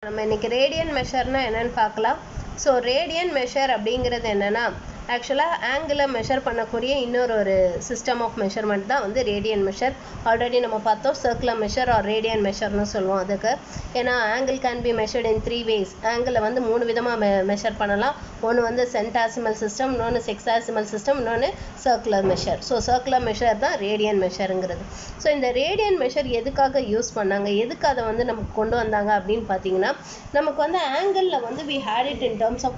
நம்ம இன்னைக்கு ரேடியன் மெஷர்னா என்னன்னு பார்க்கலாம். ஸோ ரேடியன் மெஷர் அப்படிங்கிறது என்னன்னா ஆக்சுவலாக ஆங்கிளை மெஷர் பண்ணக்கூடிய இன்னொரு சிஸ்டம் ஆஃப் மெஷர்மெண்ட் தான் வந்து ரேடியன் மெஷர். ஆல்ரெடி நம்ம பார்த்தோம் சர்க்குலர் மெஷர் ஆர் ரேடியன் மெஷர்னு சொல்லுவோம் அதுக்கு. ஏன்னா angle can be measured in 3 ways. ஆங்கிளை வந்து 3 விதமாக மெஷர் பண்ணலாம். ஒன்று வந்து சென்டாசிமல் சிஸ்டம், இன்னொன்று செக்ஸாசிமல் சிஸ்டம், இன்னொன்று circular measure. So circular measure தான் ரேடியன் மெஷருங்கிறது. ஸோ இந்த ரேடியன் மெஷர் எதுக்காக யூஸ் பண்ணாங்க, எதுக்கு அதை வந்து நமக்கு கொண்டு வந்தாங்க அப்படின்னு பார்த்தீங்கன்னா, நமக்கு வந்து ஆங்கிளில் வந்து we had it in terms of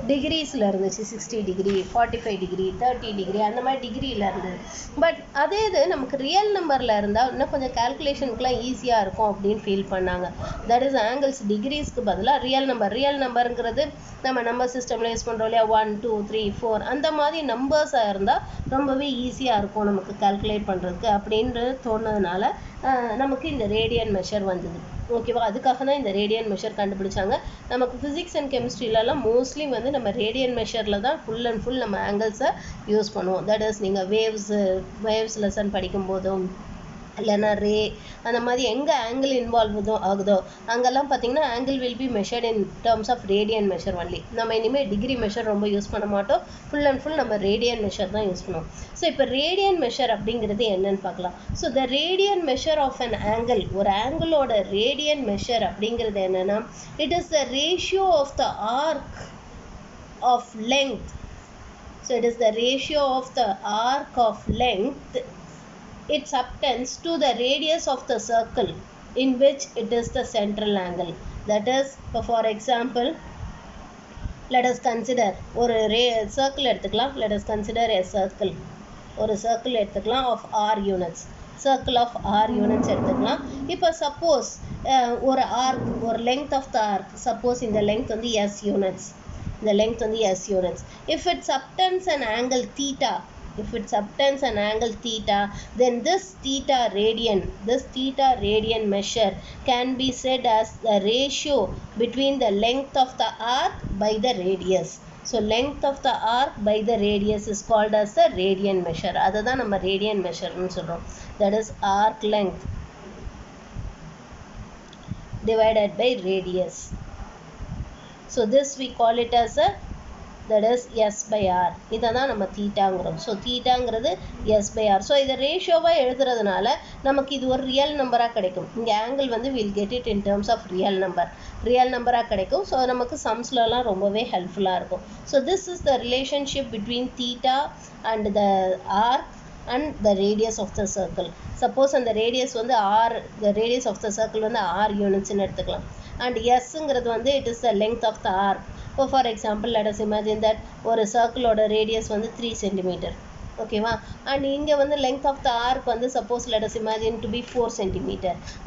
டிகிரிஸில் இருந்துச்சு. 60 டிகிரி, 45 டிகிரி, 30 டிகிரி, அந்த மாதிரி டிகிரியில் இருந்தது. பட் அதே இது நமக்கு ரியல் நம்பரில் இருந்தால் இன்னும் கொஞ்சம் கால்குலேஷனுக்குலாம் ஈஸியாக இருக்கும் அப்படின்னு ஃபீல் பண்ணாங்க. தட் இஸ் ஆங்கிள்ஸ் டிகிரிஸ்க்கு பதிலாக ரியல் நம்பருங்கிறது நம்ம நம்பர் சிஸ்டமில் யூஸ் பண்ணுறோம் இல்லையா, 1 2 3 4 அந்த மாதிரி நம்பர்ஸாக இருந்தால் ரொம்பவே ஈஸியாக இருக்கும் நமக்கு கால்குலேட் பண்ணுறதுக்கு அப்படின்னு தோணுனதுனால நமக்கு இந்த ரேடியன் மெஷர் வந்தது. ஓகேவா, அதுக்காக தான் இந்த ரேடியன் மெஷர் கண்டுபிடிச்சாங்க. நமக்கு ஃபிசிக்ஸ் அண்ட் கெமிஸ்ட்ரியிலலாம் மோஸ்ட்லி வந்து நம்ம ரேடியன் மெஷரில் தான் ஃபுல் அண்ட் ஃபுல் நம்ம ஆங்கிள்ஸை யூஸ் பண்ணுவோம். தட் இஸ் நீங்கள் வேவ்ஸ் லெசன் படிக்கும்போதும் இல்லைன்னா ரே அந்த மாதிரி எங்கே ஆங்கிள் இன்வால்வ் ஆகுதோ அங்கெல்லாம் பார்த்தீங்கன்னா angle will be measured in terms of radian measure only. நம்ம இனிமேல் டிகிரி மெஷர் ரொம்ப யூஸ் பண்ண மாட்டோம். ஃபுல் அண்ட் ஃபுல் நம்ம ரேடியன் மெஷர் தான் யூஸ் பண்ணுவோம். ஸோ இப்போ ரேடியன் மெஷர் அப்படிங்கிறது என்னன்னு பார்க்கலாம். So the radian measure of an angle, ஒரு ஆங்கிளோட ரேடியன் மெஷர் அப்படிங்கிறது என்னென்னா, it is the ratio of the arc of length. So it is the ratio of the arc of length its subtends to the radius of the circle in which it is the central angle. That is, for example, let us consider ஒரு circle எடுத்துக்கலாம். Let us consider a circle. ஒரு circle எடுத்துக்கலாம் of r units. Circle of r units எடுத்துக்கலாம். இப்போ suppose ஒரு arc, ஒரு length of the arc, suppose இந்த length வந்து s units. இந்த length வந்து s units. If it subtends an angle theta, then this theta radian measure can be said as the ratio between the length of the arc by the radius. So length of the arc by the radius is called as the radian measure. அதுதான் நம்ம radian measure னு சொல்றோம். That is arc length divided by radius. So this we call it as a, that is s by r. இதான் நம்ம தீட்டாங்கிறோம். So தீட்டாங்கிறது s by r. So இதை ரேஷியோவாக எழுதுறதுனால நமக்கு இது ஒரு ரியல் நம்பராக கிடைக்கும். இங்கே ஆங்கிள் வந்து will get it in terms of real நம்பராக கிடைக்கும். ஸோ நமக்கு சம்ஸ்லலாம் ரொம்பவே ஹெல்ப்ஃபுல்லாக இருக்கும். So this is the relationship between theta and the r and the radius of the circle. Suppose அந்த radius வந்து r, the radius of the circle வந்து r units ன்னு எடுத்துக்கலாம். and sங்கிறது வந்து it is the length of the arc. So for example, let us imagine that ஒரு circle-ஓட radius வந்து 3 cm. ஓகேவா, and இங்கே வந்து length of the arc வந்து suppose let us imagine to be 4 cm.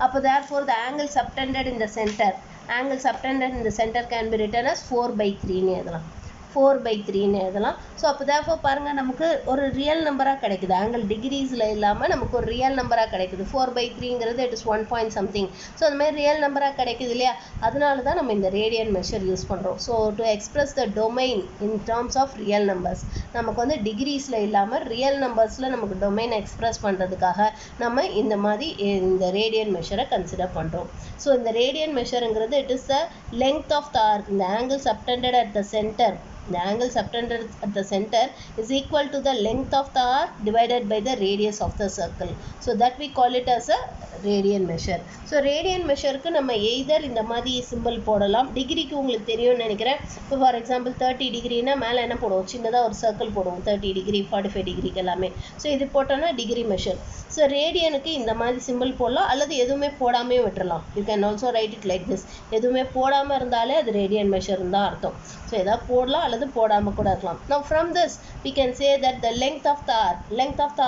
அப்போ therefore the angle subtended in the center can be written as 4/3 ன்னு எழுதலாம். 4/3 ன்னு எழுதலாம். ஸோ அப்போ therefore பாருங்கள், நமக்கு ஒரு ரியல் நம்பராக கிடைக்குது. ஆங்கிள் டிகிரிஸில் இல்லாமல் நமக்கு ஒரு ரியல் நம்பராக கிடைக்குது. 4/3ங்கிறது it is 1 point something. So அந்த மாதிரி ரியல் நம்பராக கிடைக்குது இல்லையா, அதனால தான் நம்ம இந்த ரேடியன் மெஷர் யூஸ் பண்ணுறோம். So to express the domain in terms of real numbers, நமக்கு வந்து டிகிரிஸில் இல்லாமல் ரியல் நம்பர்ஸில் நமக்கு டொமைன் எக்ஸ்பிரஸ் பண்ணுறதுக்காக நம்ம இந்த மாதிரி இந்த ரேடியன் மெஷரை கன்சிடர் பண்ணுறோம். ஸோ இந்த ரேடியன் மெஷருங்கிறது it is the length of the arc. இந்த angle subtended at the centre, the angle subtended at the center is equal to the length of the arc divided by the radius of the circle. So that we call it as a radian measure. So radian measureக்கு நம்ம either இந்த மாதிரி simple போடலாம். டிகிரிக்கு உங்களுக்கு தெரியும்னு நினைக்கிறேன். இப்போ for example 30 டிகிரினா மேலே என்ன போடுவோம், சின்னதாக ஒரு சர்க்கிள் போடுவோம். 30 டிகிரி 45 டிகிரிக்கு எல்லாமே. ஸோ இது போட்டோன்னா டிகிரி மெஷர். ஸோ ரேடியனுக்கு இந்த மாதிரி சிம்பிள் போடலாம், அல்லது எதுவுமே போடாமே விட்டுறலாம். You can also right it like this. எதுவுமே போடாமல் இருந்தாலே அது ரேடியன் மெஷர் தான் அர்த்தம். ஸோ எதாவது போடலாம் அல்லது போடாமல் கூட இருக்கலாம். Now from this we can say that the length of the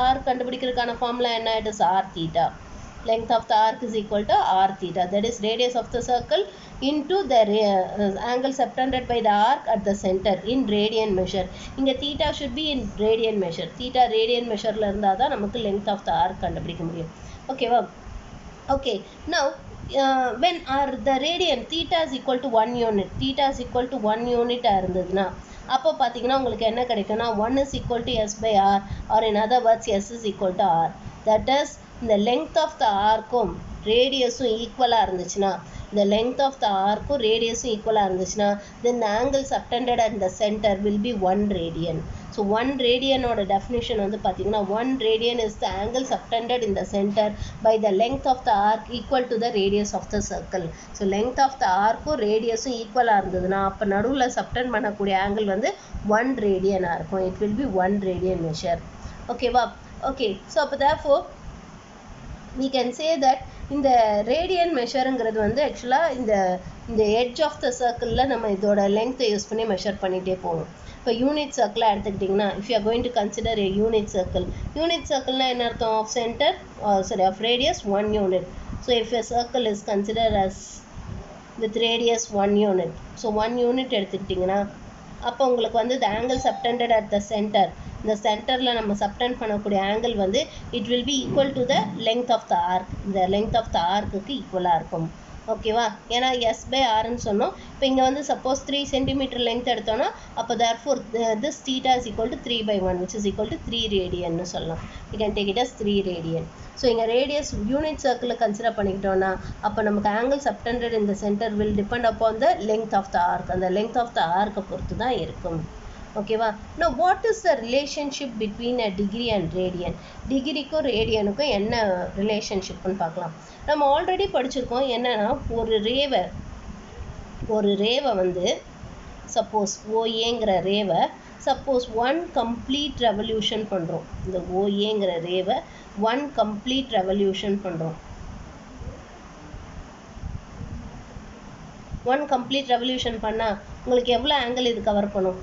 arc கண்டுபிடிக்கிறதுக்கான ஃபார்முலா என்ன, it is r theta. Length of the arc is equal to r theta. That is radius of the circle into the angle subtended by the arc at the center in radian measure. இங்கே theta should be in radian measure. Theta radian measureல இருந்தால் தான் நமக்கு length of the arc கண்டுபிடிக்க முடியும். ஓகேவா? Okay, now when the radian theta is equal to 1 unit இருந்ததுன்னா அப்போ பார்த்தீங்கன்னா உங்களுக்கு என்ன கிடைக்கும்னா 1 is equal to s by r, or in other words s is equal to r. That is, the length of the arc ரேடியஸும் ஈக்குவலாக இருந்துச்சுன்னா, the length of the arc ரேடியஸும் ஈக்குவலாக இருந்துச்சுன்னா, then the angle subtended at the center will be 1 radian. So 1 radianோட definition வந்து பார்த்தீங்கன்னா 1 radian is the angle subtended in the center by the length of the arc equal to the radius of the circle. So length of the arc ரேடியஸும் ஈக்குவலாக இருந்ததுன்னா அப்போ நடுவில் சப்டெண்ட் பண்ணக்கூடிய angle வந்து 1 ரேடியனாக இருக்கும். It will be 1 radian measure. ஓகேவா? Okay, so அப்போ therefore we can say that இந்த ரேடியன் மெஷருங்கிறது வந்து ஆக்சுவலாக இந்த எட்ஜ் ஆஃப் த சர்க்கிளில் நம்ம இதோட லெங்க்த்தை யூஸ் பண்ணி மெஷர் பண்ணிகிட்டே போகணும். இப்போ யூனிட் சர்க்கிளாக எடுத்துக்கிட்டிங்கன்னா, if you are going to consider a unit சர்க்கிள்னால் என்ன அர்த்தம்? Of centre of radius 1 unit. So if a circle is consider as with radius 1 unit, so 1 unit எடுத்துக்கிட்டிங்கன்னா அப்போ உங்களுக்கு வந்து the angle subtended at the center, இந்த சென்டரில் நம்ம சப்டெண்ட் பண்ணக்கூடிய ஆங்கிள் வந்து it will be equal to the length of the arc. இந்த லெங்த் ஆஃப் த ஆர்க்குக்கு ஈக்குவலாக இருக்கும். ஓகேவா? ஏன்னா S/Rன்னு சொன்னோம். இப்போ இங்கே வந்து சப்போஸ் 3 சென்டிமீட்டர் லெங்த் எடுத்தோன்னா அப்போ therefore this theta is equal to 3/1 which is equal to 3 radianன்னு சொல்லலாம். You can take it as 3 radian. So இங்கே ரேடியஸ் யூனிட் சர்க்கிளில் கன்சிடர் பண்ணிக்கிட்டோன்னா அப்போ நமக்கு ஆங்கிள் சப்டெண்டட் இந்த centre will depend upon the length of the arc. அந்த லெங்த் ஆஃப் த ஆர்க்கை பொறுத்து தான் இருக்கும். ஓகேவா? now what is the relationship between a degree and radian? டிகிரிக்கும் ரேடியனுக்கும் என்ன ரிலேஷன்ஷிப்னு பார்க்கலாம். நம்ம ஆல்ரெடி படிச்சிருக்கோம். என்னன்னா ஒரு ரேவை வந்து சப்போஸ் ஓஏங்கிற ரேவை சப்போஸ் 1 கம்ப்ளீட் ரெவல்யூஷன் பண்ணுறோம். இந்த ஓஏங்கிற ரேவை 1 கம்ப்ளீட் ரெவல்யூஷன் பண்ணுறோம். 1 கம்ப்ளீட் ரெவல்யூஷன் பண்ணால் உங்களுக்கு எவ்வளோ ஆங்கிள் இது கவர் பண்ணும்?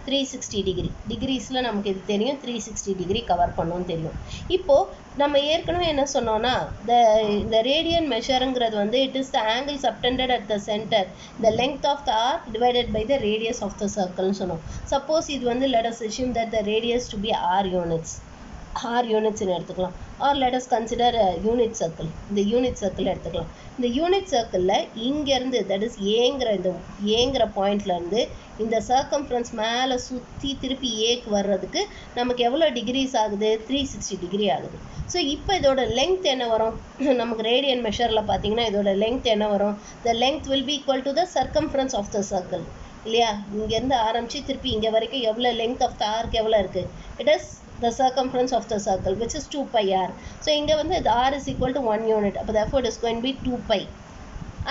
360 டிகிரி. டிகிரிஸில் நமக்கு இது தெரியும், 360 டிகிரி கவர் பண்ணோன்னு தெரியும். இப்போது நம்ம ஏற்கனவே என்ன சொன்னோன்னா இந்த ரேடியன் மெஷருங்கிறது வந்து it is the angle subtended at the centre the length of the arc divided by the radius of the சர்க்கிள்னு சொன்னோம். சப்போஸ் இது வந்து let us assume that the radius to be r யூனிட்ஸ்ன்னு எடுத்துக்கலாம். Or let us consider a unit circle. இந்த unit circle எடுத்துக்கலாம். இந்த unit சர்க்கிளில் இங்கேருந்து தட் இஸ் ஏங்கிற பாயிண்ட்லேருந்து இந்த சர்க்கம்ஃபரன்ஸ் மேலே சுற்றி திருப்பி ஏக்கு வர்றதுக்கு நமக்கு எவ்வளோ டிகிரிஸ் ஆகுது? 360 டிகிரி ஆகுது. ஸோ இப்போ இதோட லெங்த் என்ன வரும்? நமக்கு ரேடியன் மெஷரில் பார்த்தீங்கன்னா இதோட லெங்த் என்ன வரும்? The length will be equal to the circumference of the circle இல்லையா? இங்கேருந்து ஆரம்பித்து திருப்பி இங்கே வரைக்கும் எவ்வளோ லெங்த் ஆஃப் த ஆர்க் எவ்வளோ இருக்குது? It is the circumference of the circle which is 2πr. so இங்க வந்து r is equal to 1 unit. அப்போ therefore it is going to be 2π.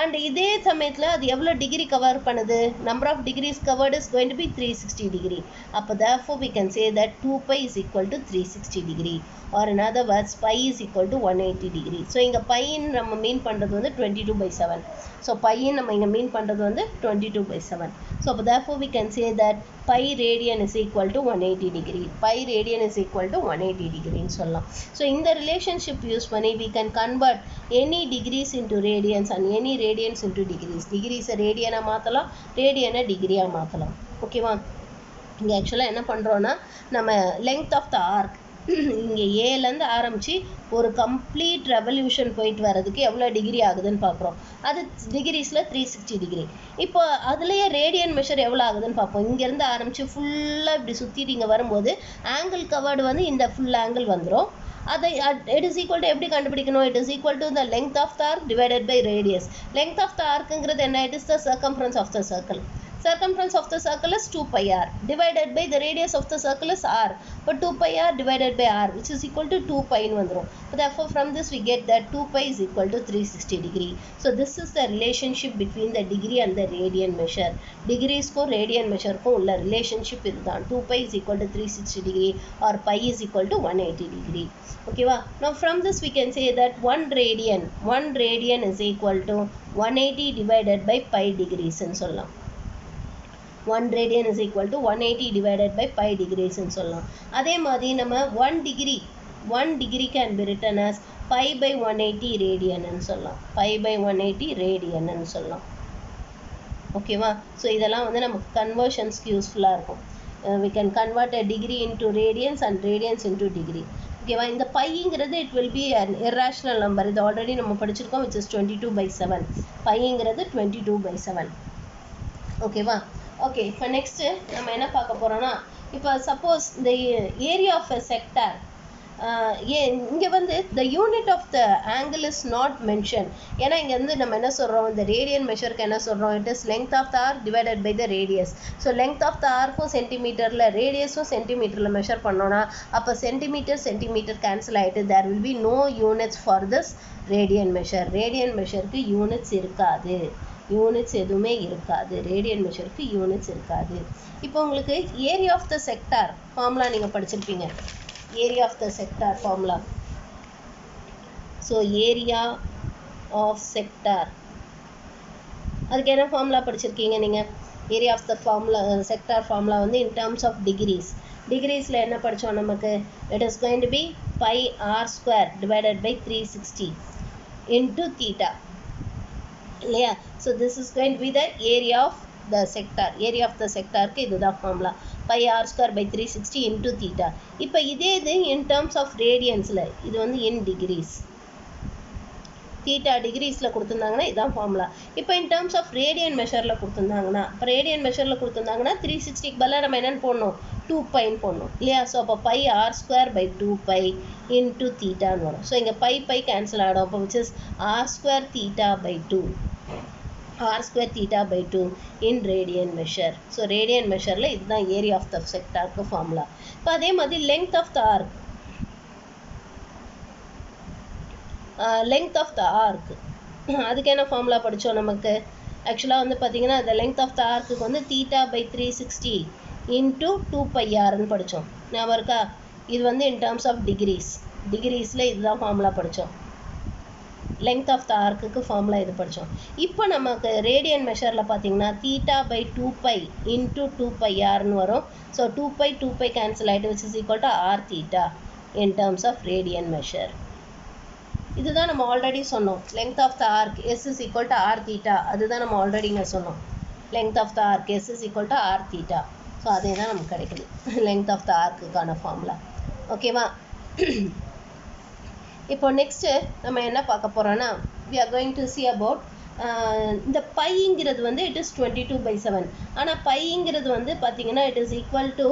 and இதே சமயத்தில் அது எவ்வளோ டிகிரி கவர் பண்ணுது? number of degrees covered is going to be 360 degree. அப்போ therefore we can say that 2π is equal to 360 degree or in other words pi is equal to 180 degree. so இங்க பைன்னு நம்ம மீன் பண்ணுறது வந்து 22/7. so பைன்னு நம்ம இங்கே மீன் பண்ணுறது வந்து 22/7. so அப்போ therefore we can say that pi radian is equal to 180 degree. pi radian is equal to 180 degree ன்னு சொல்லலாம். so இந்த relationship யூஸ் பண்ணி we can convert any degrees into radians and any radians into degrees. degrees ரேடியனா மாற்றலாம், ரேடியனை டிகிரியாக மாற்றலாம். ஓகேவா? இங்கே ஆக்சுவலாக என்ன பண்ணுறோன்னா நம்ம லெங்த் ஆஃப் த ஆர்க் இங்கே ஏலேருந்து ஆரம்பித்து ஒரு கம்ப்ளீட் ரெவல்யூஷன் போயிட்டு வர்றதுக்கு எவ்வளோ டிகிரி ஆகுதுன்னு பார்க்குறோம். அது டிகிரிஸில் 360 டிகிரி. இப்போ அதுலேயே ரேடியன் மெஷர் எவ்வளோ ஆகுதுன்னு பார்ப்போம். இங்கேருந்து ஆரம்பித்து ஃபுல்லாக இப்படி சுற்றிட்டு இங்கே வரும்போது ஆங்கிள் கவர்டு வந்து இந்த ஃபுல் ஆங்கிள் வந்துடும். அதை இட் இஸ் ஈக்குவல் டு எப்படி கண்டுபிடிக்கணும்? It is equal to the length of the arc divided by radius. Length of the ஆர்க்குங்கிறது என்ன? It is the circumference of the circle. circumference of the circle is 2πr divided by the radius of the circle is r. But 2πr divided by r which is equal to 2π ன்னு வந்துரும். Therefore from this we get that 2π is equal to 360 degree. So this is the relationship between the degree and the radian measure. Degrees को radian measure को Ulla relationship இதுதான். 2π is equal to 360 degree or pi is equal to 180 degree. Okay va? Now from this we can say that 1 radian is equal to 180 divided by pi degrees ன்னு சொல்லலாம். 1 radian is equal to 180 divided by pi degrees ன்னு சொல்லலாம். அதே மாதிரி நம்ம 1 degree can be written as pi by 180 radian ன்னு சொல்லலாம். pi by 180 radian ன்னு சொல்லலாம். ஓகேவா? ஸோ இதெல்லாம் வந்து நமக்கு கன்வர்ஷன்ஸ்க்கு யூஸ்ஃபுல்லாக இருக்கும். we can convert a degree into radians and radians into degree. ஓகேவா? இந்த பைங்கிறது it will be an irrational number. இது ஆல்ரெடி நம்ம படிச்சிருக்கோம் which is 22/7. பைங்கிறது 22/7. ஓகேவா? ஓகே, இப்போ நெக்ஸ்ட்டு நம்ம என்ன பார்க்க போகிறோன்னா, இப்போ சப்போஸ் இந்த ஏரியா ஆஃப் எ செக்டார் இங்கே வந்து the unit of the angle is not mentioned. ஏன்னா இங்கே வந்து நம்ம என்ன சொல்கிறோம், இந்த ரேடியன் மெஷருக்கு என்ன சொல்கிறோம், it is length of the arc divided by the radius. So length of the arcக்கும் சென்டிமீட்டரில் ரேடியஸும் சென்டிமீட்டரில் மெஷர் பண்ணோன்னா அப்போ சென்டிமீட்டர் கேன்சல் ஆகிட்டு there will be no units for this radian measure. Radian மெஷருக்கு யூனிட்ஸ் இருக்காது, யூனிட்ஸ் எதுவுமே இருக்காது, ரேடியன் மெஷருக்கு யூனிட்ஸ் இருக்காது. இப்போ உங்களுக்கு area of the sector formula நீங்கள் படிச்சிருப்பீங்க, area of the sector formula. So area of sector அதுக்கு என்ன ஃபார்முலா படிச்சிருக்கீங்க நீங்கள், area of the formula sector formula வந்து in terms of degrees. டிகிரீஸில் என்ன படித்தோம் நமக்கு, it is going to be pi r square divided by 360 into theta இல்லையா. so this is going to be the area of the sector. area of the sectorக்கு இதுதான் formula, pi r square by 360 into theta. இப்போ இதே இது in terms of radiansல இது வந்து in degrees, theta degreesல கொடுத்துருந்தாங்கன்னா இதான் formula. இப்போ in terms of radian measureல கொடுத்துருந்தாங்கன்னா, இப்போ radian measureல கொடுத்துருந்தாங்கன்னா 360க்கு பதிலாக நம்ம என்னென்னு போடணும், 2 பைன்னு போடணும் இல்லையா. ஸோ அப்போ pi r square by 2 pi into thetaன்னு வரும். ஸோ இங்கே pi கேன்சல் ஆகிடும். அப்போ which is r square theta by 2, r square theta by 2 in radian measure. So radian measureல இதுதான் area of the sectorக்கு ஃபார்முலா. இப்போ அதே மாதிரி length of the arc, length of the arc அதுக்கு என்ன ஃபார்முலா படித்தோம் நமக்கு, ஆக்சுவலாக வந்து பார்த்தீங்கன்னா the length of the arc வந்து theta by 360 into 2 pi rன்னு படித்தோம் ஞாபகம் இருக்கா. இது வந்து in terms of degrees, டிகிரீஸில் இதுதான் ஃபார்முலா படித்தோம், length of the arcக்கு ஃபார்முலா இது படித்தோம். இப்போ நமக்கு ரேடியன் மெஷரில் பார்த்தீங்கன்னா theta by 2 pi into 2 pi rன்னு வரும். ஸோ 2 pi கேன்சல் ஆகிட்டு which is equal to r theta in terms of radian measure. இதுதான் நம்ம ஆல்ரெடி சொன்னோம், length of the arc s is equal to r theta. அதுதான் நம்ம already இங்கே சொன்னோம், length of the arc s is equal to r theta. So அதே தான் நமக்கு கிடைக்குது length of the arcக்கான ஃபார்முலா. ஓகேவா. இப்போ நெக்ஸ்ட்டு நம்ம என்ன பார்க்க போகிறோன்னா, we are going to see about இந்த பைங்கிறது வந்து it is 22/7. ஆனால் பைங்கிறது வந்து பார்த்தீங்கன்னா it is equal to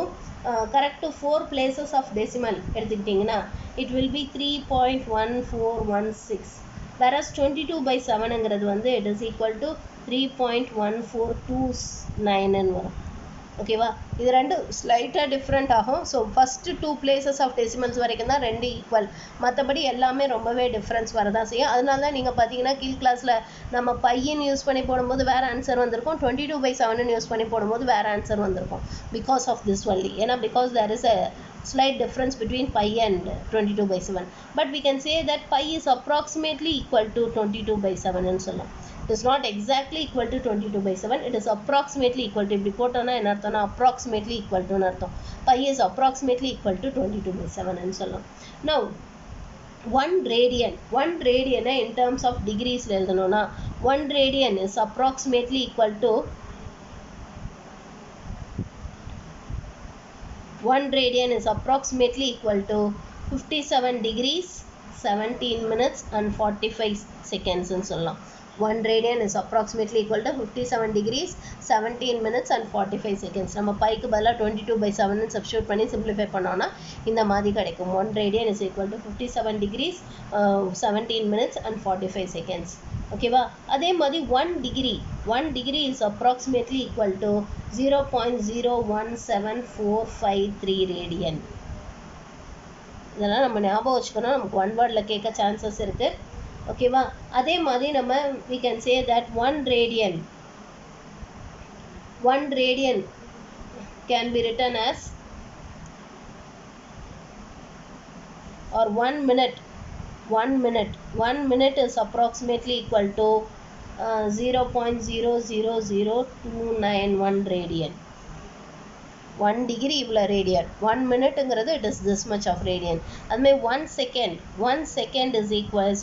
correct to 4 places of decimal எடுத்துக்கிட்டிங்கன்னா it will be 3.1416, whereas 22/7ங்கிறது வந்து it is equal to 3.1429 வரும். ஓகேவா. இது ரெண்டு ஸ்லைட்டாக டிஃப்ரெண்ட் ஆகும். So first 2 places of decimals வரைக்கும் தான் ரெண்டு ஈக்குவல், மற்றபடி எல்லாமே ரொம்பவே டிஃப்ரென்ஸ் வரதான் செய்யும். அதனால தான் நீங்கள் பார்த்தீங்கன்னா கீழ் கிளாஸில் நம்ம பையன் யூஸ் பண்ணி போடும்போது வேறு ஆன்சர் வந்திருக்கும், 22/7 யூஸ் பண்ணி போடும்போது வேறு ஆன்சர் வந்திருக்கும், பிகாஸ் ஆஃப் திஸ் ஒன்லி. ஏன்னா because there is a slight difference between pi and 22/7, but we can say that pi is approximately equal to 22/7 ன்னு சொல்லலாம். It is not exactly equal to 22/7, it is approximately equal to. இப்படி போட்டோன்னா என்ன அர்த்தம்னா approximately equal to அர்த்தம். pi is approximately equal to 22/7 ன்னு சொல்லலாம். Now 1 radian in terms of degrees எழுதணும்னா 1 radian is approximately equal to 57 degrees 17 minutes and 45 seconds ன்னு சொல்லலாம். 1 radian is approximately equal to 57 degrees 17 minutes and 45 seconds. நம்ம bike பதிலாக 22/7 substitute பண்ணி simplify பண்ணோன்னா இந்த மாதிரி கிடைக்கும். 1 radian is equal to 57 degrees 17 minutes and 45 seconds. ஓகேவா. அதே மாதிரி 1 degree is approximately equal to 0.017453 radian. இதெல்லாம் நம்ம ஞாபகம் வச்சுக்கணும், நமக்கு ஒன் வேர்டில் கேட்க சான்சஸ் இருக்குது. ஓகேவா. அதே மாதிரி நம்ம we can say that 1 radian can be written as, or 1 minute is approximately equal to 0.000291 radian. 1 degree இவ்வளோ radian, 1 மினிட்டுங்கிறது it is this much of radian. அதுமாதிரி 1 second is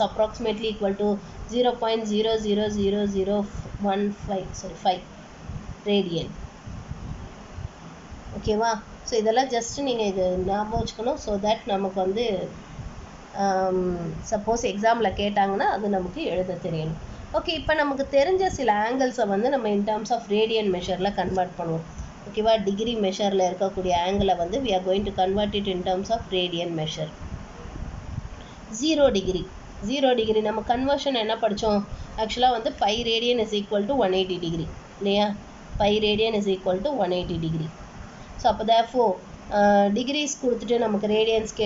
approximately equal to 0.000015 radian. ஓகேவா. So இதெல்லாம் just நீங்கள் இது ஞாபகம் வச்சுக்கணும், so that நமக்கு வந்து சப்போஸ் எக்ஸாமில் கேட்டாங்கன்னா அது நமக்கு எழுத தெரியணும். ஓகே. இப்போ நமக்கு தெரிஞ்ச சில ஆங்கிள்ஸை வந்து நம்ம இன் டர்ம்ஸ் ஆஃப் ரேடியன் மெஷரில் கன்வெர்ட் பண்ணுவோம். ஓகேவா. டிகிரி மெஷரில் இருக்கக்கூடிய ஆங்கிளை வந்து we are going to convert it in terms of radian measure. 0 degree 0 degree நம்ம கன்வர்ஷன் என்ன படித்தோம் ஆக்சுவலாக வந்து pi radian is equal to 180 degree இல்லையா pi radian is equal to 180 degree so அப்போ தேர்ஃபோர் டிகிரிஸ் கொடுத்துட்டு நமக்கு ரேடியன்ஸ்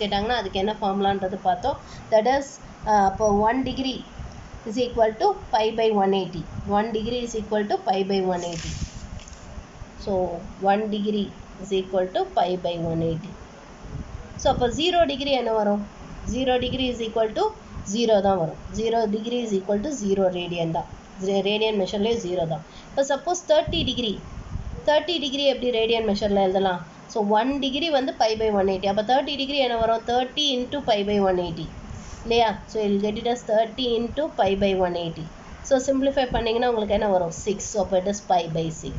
கேட்டாங்கன்னா அதுக்கு என்ன ஃபார்முலான்றது பார்த்தோம் தட் இஸ் அப்போ 1 degree is equal to pi by 180. 1 degree is equal to pi by 180. So 1 degree is equal to pi by 180. So அப்போ 0 degree என்ன வரும் 0 degree is equal to 0 தான் வரும் 0 degree is equal to 0 radian தான் radian measureலே 0 தான் இப்போ suppose 30 degree எப்படி radian measureல எழுதலாம் so 1 degree வந்து pi by 180 அப்போ 30 degree என்ன வரும் 30 into pi by 180 இல்லையா so I'll get it as 30 into pi by 180 so simplify பண்ணிங்கன்னா உங்களுக்கு என்ன வரும் 6 ஸோ அப்போ it is pi by 6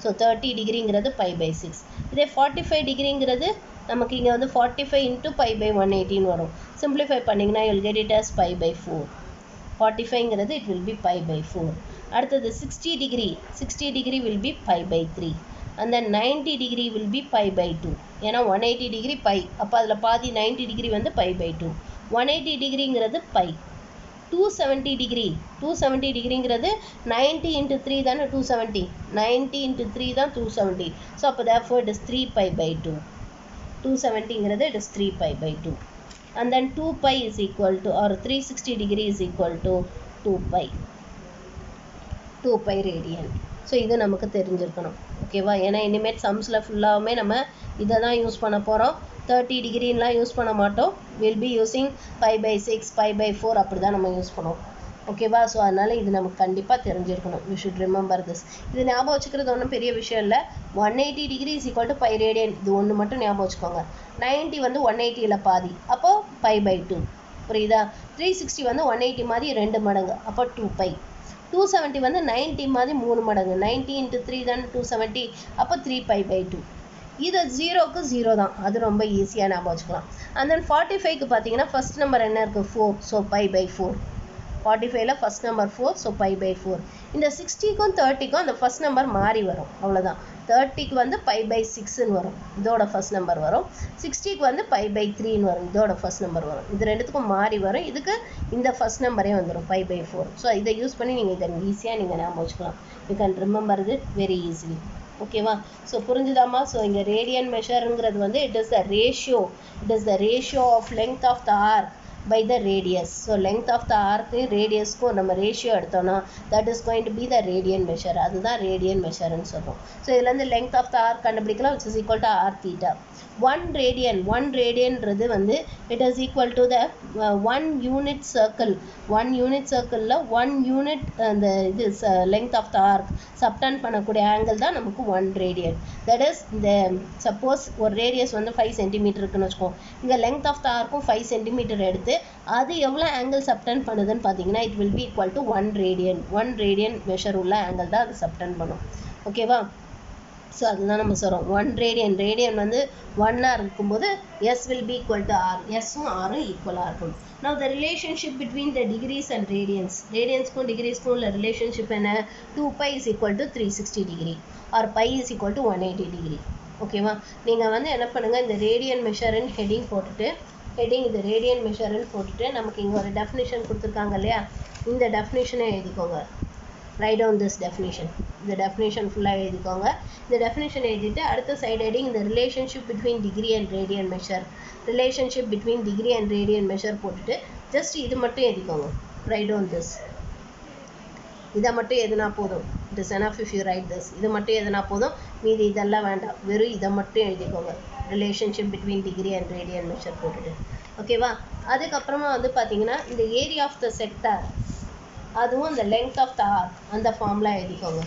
so 30 டிகிரிங்கிறது pi by 6 இதே 45 டிகிரிங்கிறது நமக்கு இங்கே வந்து 45 into pi by 180 வரும் சிம்பிளிஃபை பண்ணிங்கன்னா you'll get it as pi by 4 45ங்கிறது it will be pi by 4 அடுத்தது 60 degree will be pi by 3 and then 90 degree will be pi by 2 ஏன்னா 180 டிகிரி pi அப்போ அதில் பாதி 90 டிகிரி வந்து pi by 2 180 டிகிரிங்கிறது பை 270 டிகிரிங்கிறது 90 into 3 தானே 270 90 into 3 தான் 270 ஸோ அப்போ therefore it is 3 pi by 2 270ங்கிறது it is 3 pi by 2 and then 2 pi is equal to or 360 degree is equal to 2 pi radian so இது நமக்கு தெரிஞ்சிருக்கணும் ஓகேவா ஏன்னா இனிமேட் சம்ஸில் ஃபுல்லாகவுமே நம்ம இதை தான் யூஸ் பண்ண போகிறோம் 30 டிகிரின்லாம் யூஸ் பண்ண மாட்டோம் will be using pi by 6 pi by 4 அப்படி தான் நம்ம யூஸ் பண்ணுவோம் ஓகேவா ஸோ அதனால் இது நமக்கு கண்டிப்பாக தெரிஞ்சிருக்கணும் யூ ஷுட் ரிமெம்பர் திஸ் இது ஞாபகம் வச்சுக்கிறது ஒன்றும் பெரிய விஷயம் இல்லை 180 degree is equal to pi radian இது ஒன்று மட்டும் ஞாபகம் வச்சுக்கோங்க 90 வந்து 180ல் பாதி அப்போ pi by 2 புரியுதா 360 வந்து 180 மாதிரி 2 மடங்கு அப்போ 2 pi 270 வந்து 90 மாதிரி 3 மடங்கு 90 into 3 தான் 270 அப்போ 3 pi by 2 இது 0க்கு 0 தான் அது ரொம்ப ஈஸியாக ஞாபகம் வச்சுக்கலாம் and then 45க்கு பார்த்தீங்கன்னா ஃபர்ஸ்ட் நம்பர் என்ன இருக்குது 4 ஸோ pi by 4 45ல first number 4 so pi by 4 இந்த 60க்கும் 30க்கும் அந்த ஃபர்ஸ்ட் நம்பர் மாறி வரும் அவ்வளோதான் 30க்கு வந்து pi by 6ன்னு வரும் இதோட ஃபர்ஸ்ட் நம்பர் வரும் 60க்கு வந்து pi by 3ன்னு வரும் இதோட ஃபர்ஸ்ட் நம்பர் வரும் இது ரெண்டுத்துக்கும் மாறி வரும் இதுக்கு இந்த ஃபர்ஸ்ட் நம்பரே வந்துடும் pi by 4 ஸோ இதை யூஸ் பண்ணி நீங்கள் இதை ஈஸியாக நீங்கள் ஞாபகம் வச்சுக்கலாம் you can remember it very easily ஓகேவா ஸோ புரிஞ்சுதாமா ஸோ இங்கே ரேடியன் மெஷருங்கிறது வந்து it is the ratio of length of the arc by the radius so length of the arc radius க்கு நம்ம ரேஷியோ எடுத்தோம்னா that is going to be the radian measure அதுதான் radian measure ன்னு சொல்றோம் so இதுல இருந்து length of the arc கண்டுபிடிக்கலாம் which is equal to r theta 1 radianன்றது வந்து it is equal to the 1 unit circle 1 unit அந்த இது length of the arc subtend பண்ணக்கூடிய ஆங்கிள் தான் நமக்கு 1 radian that is the suppose ஒரு ரேடியஸ் வந்து 5 cm இருக்குன்னு வச்சுக்கோம் இங்க length of the arc 5 cm எடுத்து அது எவ்வளோ ஆங்கிள் சப்டெண்ட் பண்ணுதுன்னு பார்த்தீங்கன்னா it will be equal to 1 radian measure உள்ள ஆங்கிள் தான் அது சப்டெண்ட் பண்ணும் ஓகேவா ஸோ அதுதான் நம்ம சொல்கிறோம் 1 ரேடியன் வந்து 1ஆக இருக்கும்போது S will be equal to R எஸ்ஸும் ஆரும் ஈக்குவலாக இருக்கும் now the relationship between the degrees and radiansக்கும் degreesக்கும் உள்ள ரிலேஷன்ஷிப் என்ன 2 pi is equal to 360 degree or pi is equal to 180 degree ஓகேவா நீங்கள் வந்து என்ன பண்ணுங்கள் இந்த ரேடியன் மெஷர்னு ஹெட்டிங் போட்டுட்டு இது ரேடியன் மெஷர்னு போட்டுட்டு நமக்கு இங்கே ஒரு டெஃபினிஷன் கொடுத்துருக்காங்க இல்லையா இந்த டெஃபினிஷனை எழுதிக்கோங்க ரைட் டவுன் திஸ் டெஃபினிஷன் இந்த டெஃபினிஷன் ஃபுல்லாக எழுதிக்கோங்க இந்த டெஃபினிஷன் எழுதிட்டு அடுத்த சைடு ஹெட்டிங் இந்த relationship between degree and radian measure போட்டுட்டு ஜஸ்ட் இது மட்டும் எழுதிக்கோங்க ரைட் டவுன் திஸ் இதை மட்டும் எதுனா போதும் it is enough if you right this இது மட்டும் எதுனா போதும் மீதி இதெல்லாம் வேண்டாம் வெறும் இதை மட்டும் எழுதிக்கோங்க relationship between degree and radian measure போட்டுட்டு ஓகேவா அதுக்கப்புறமா வந்து பார்த்தீங்கன்னா இந்த ஏரியா ஆஃப் த செக்டார் அதுவும் இந்த லெங்த் ஆஃப் த ஆர்க் அந்த ஃபார்முலா எழுதிக்கோங்க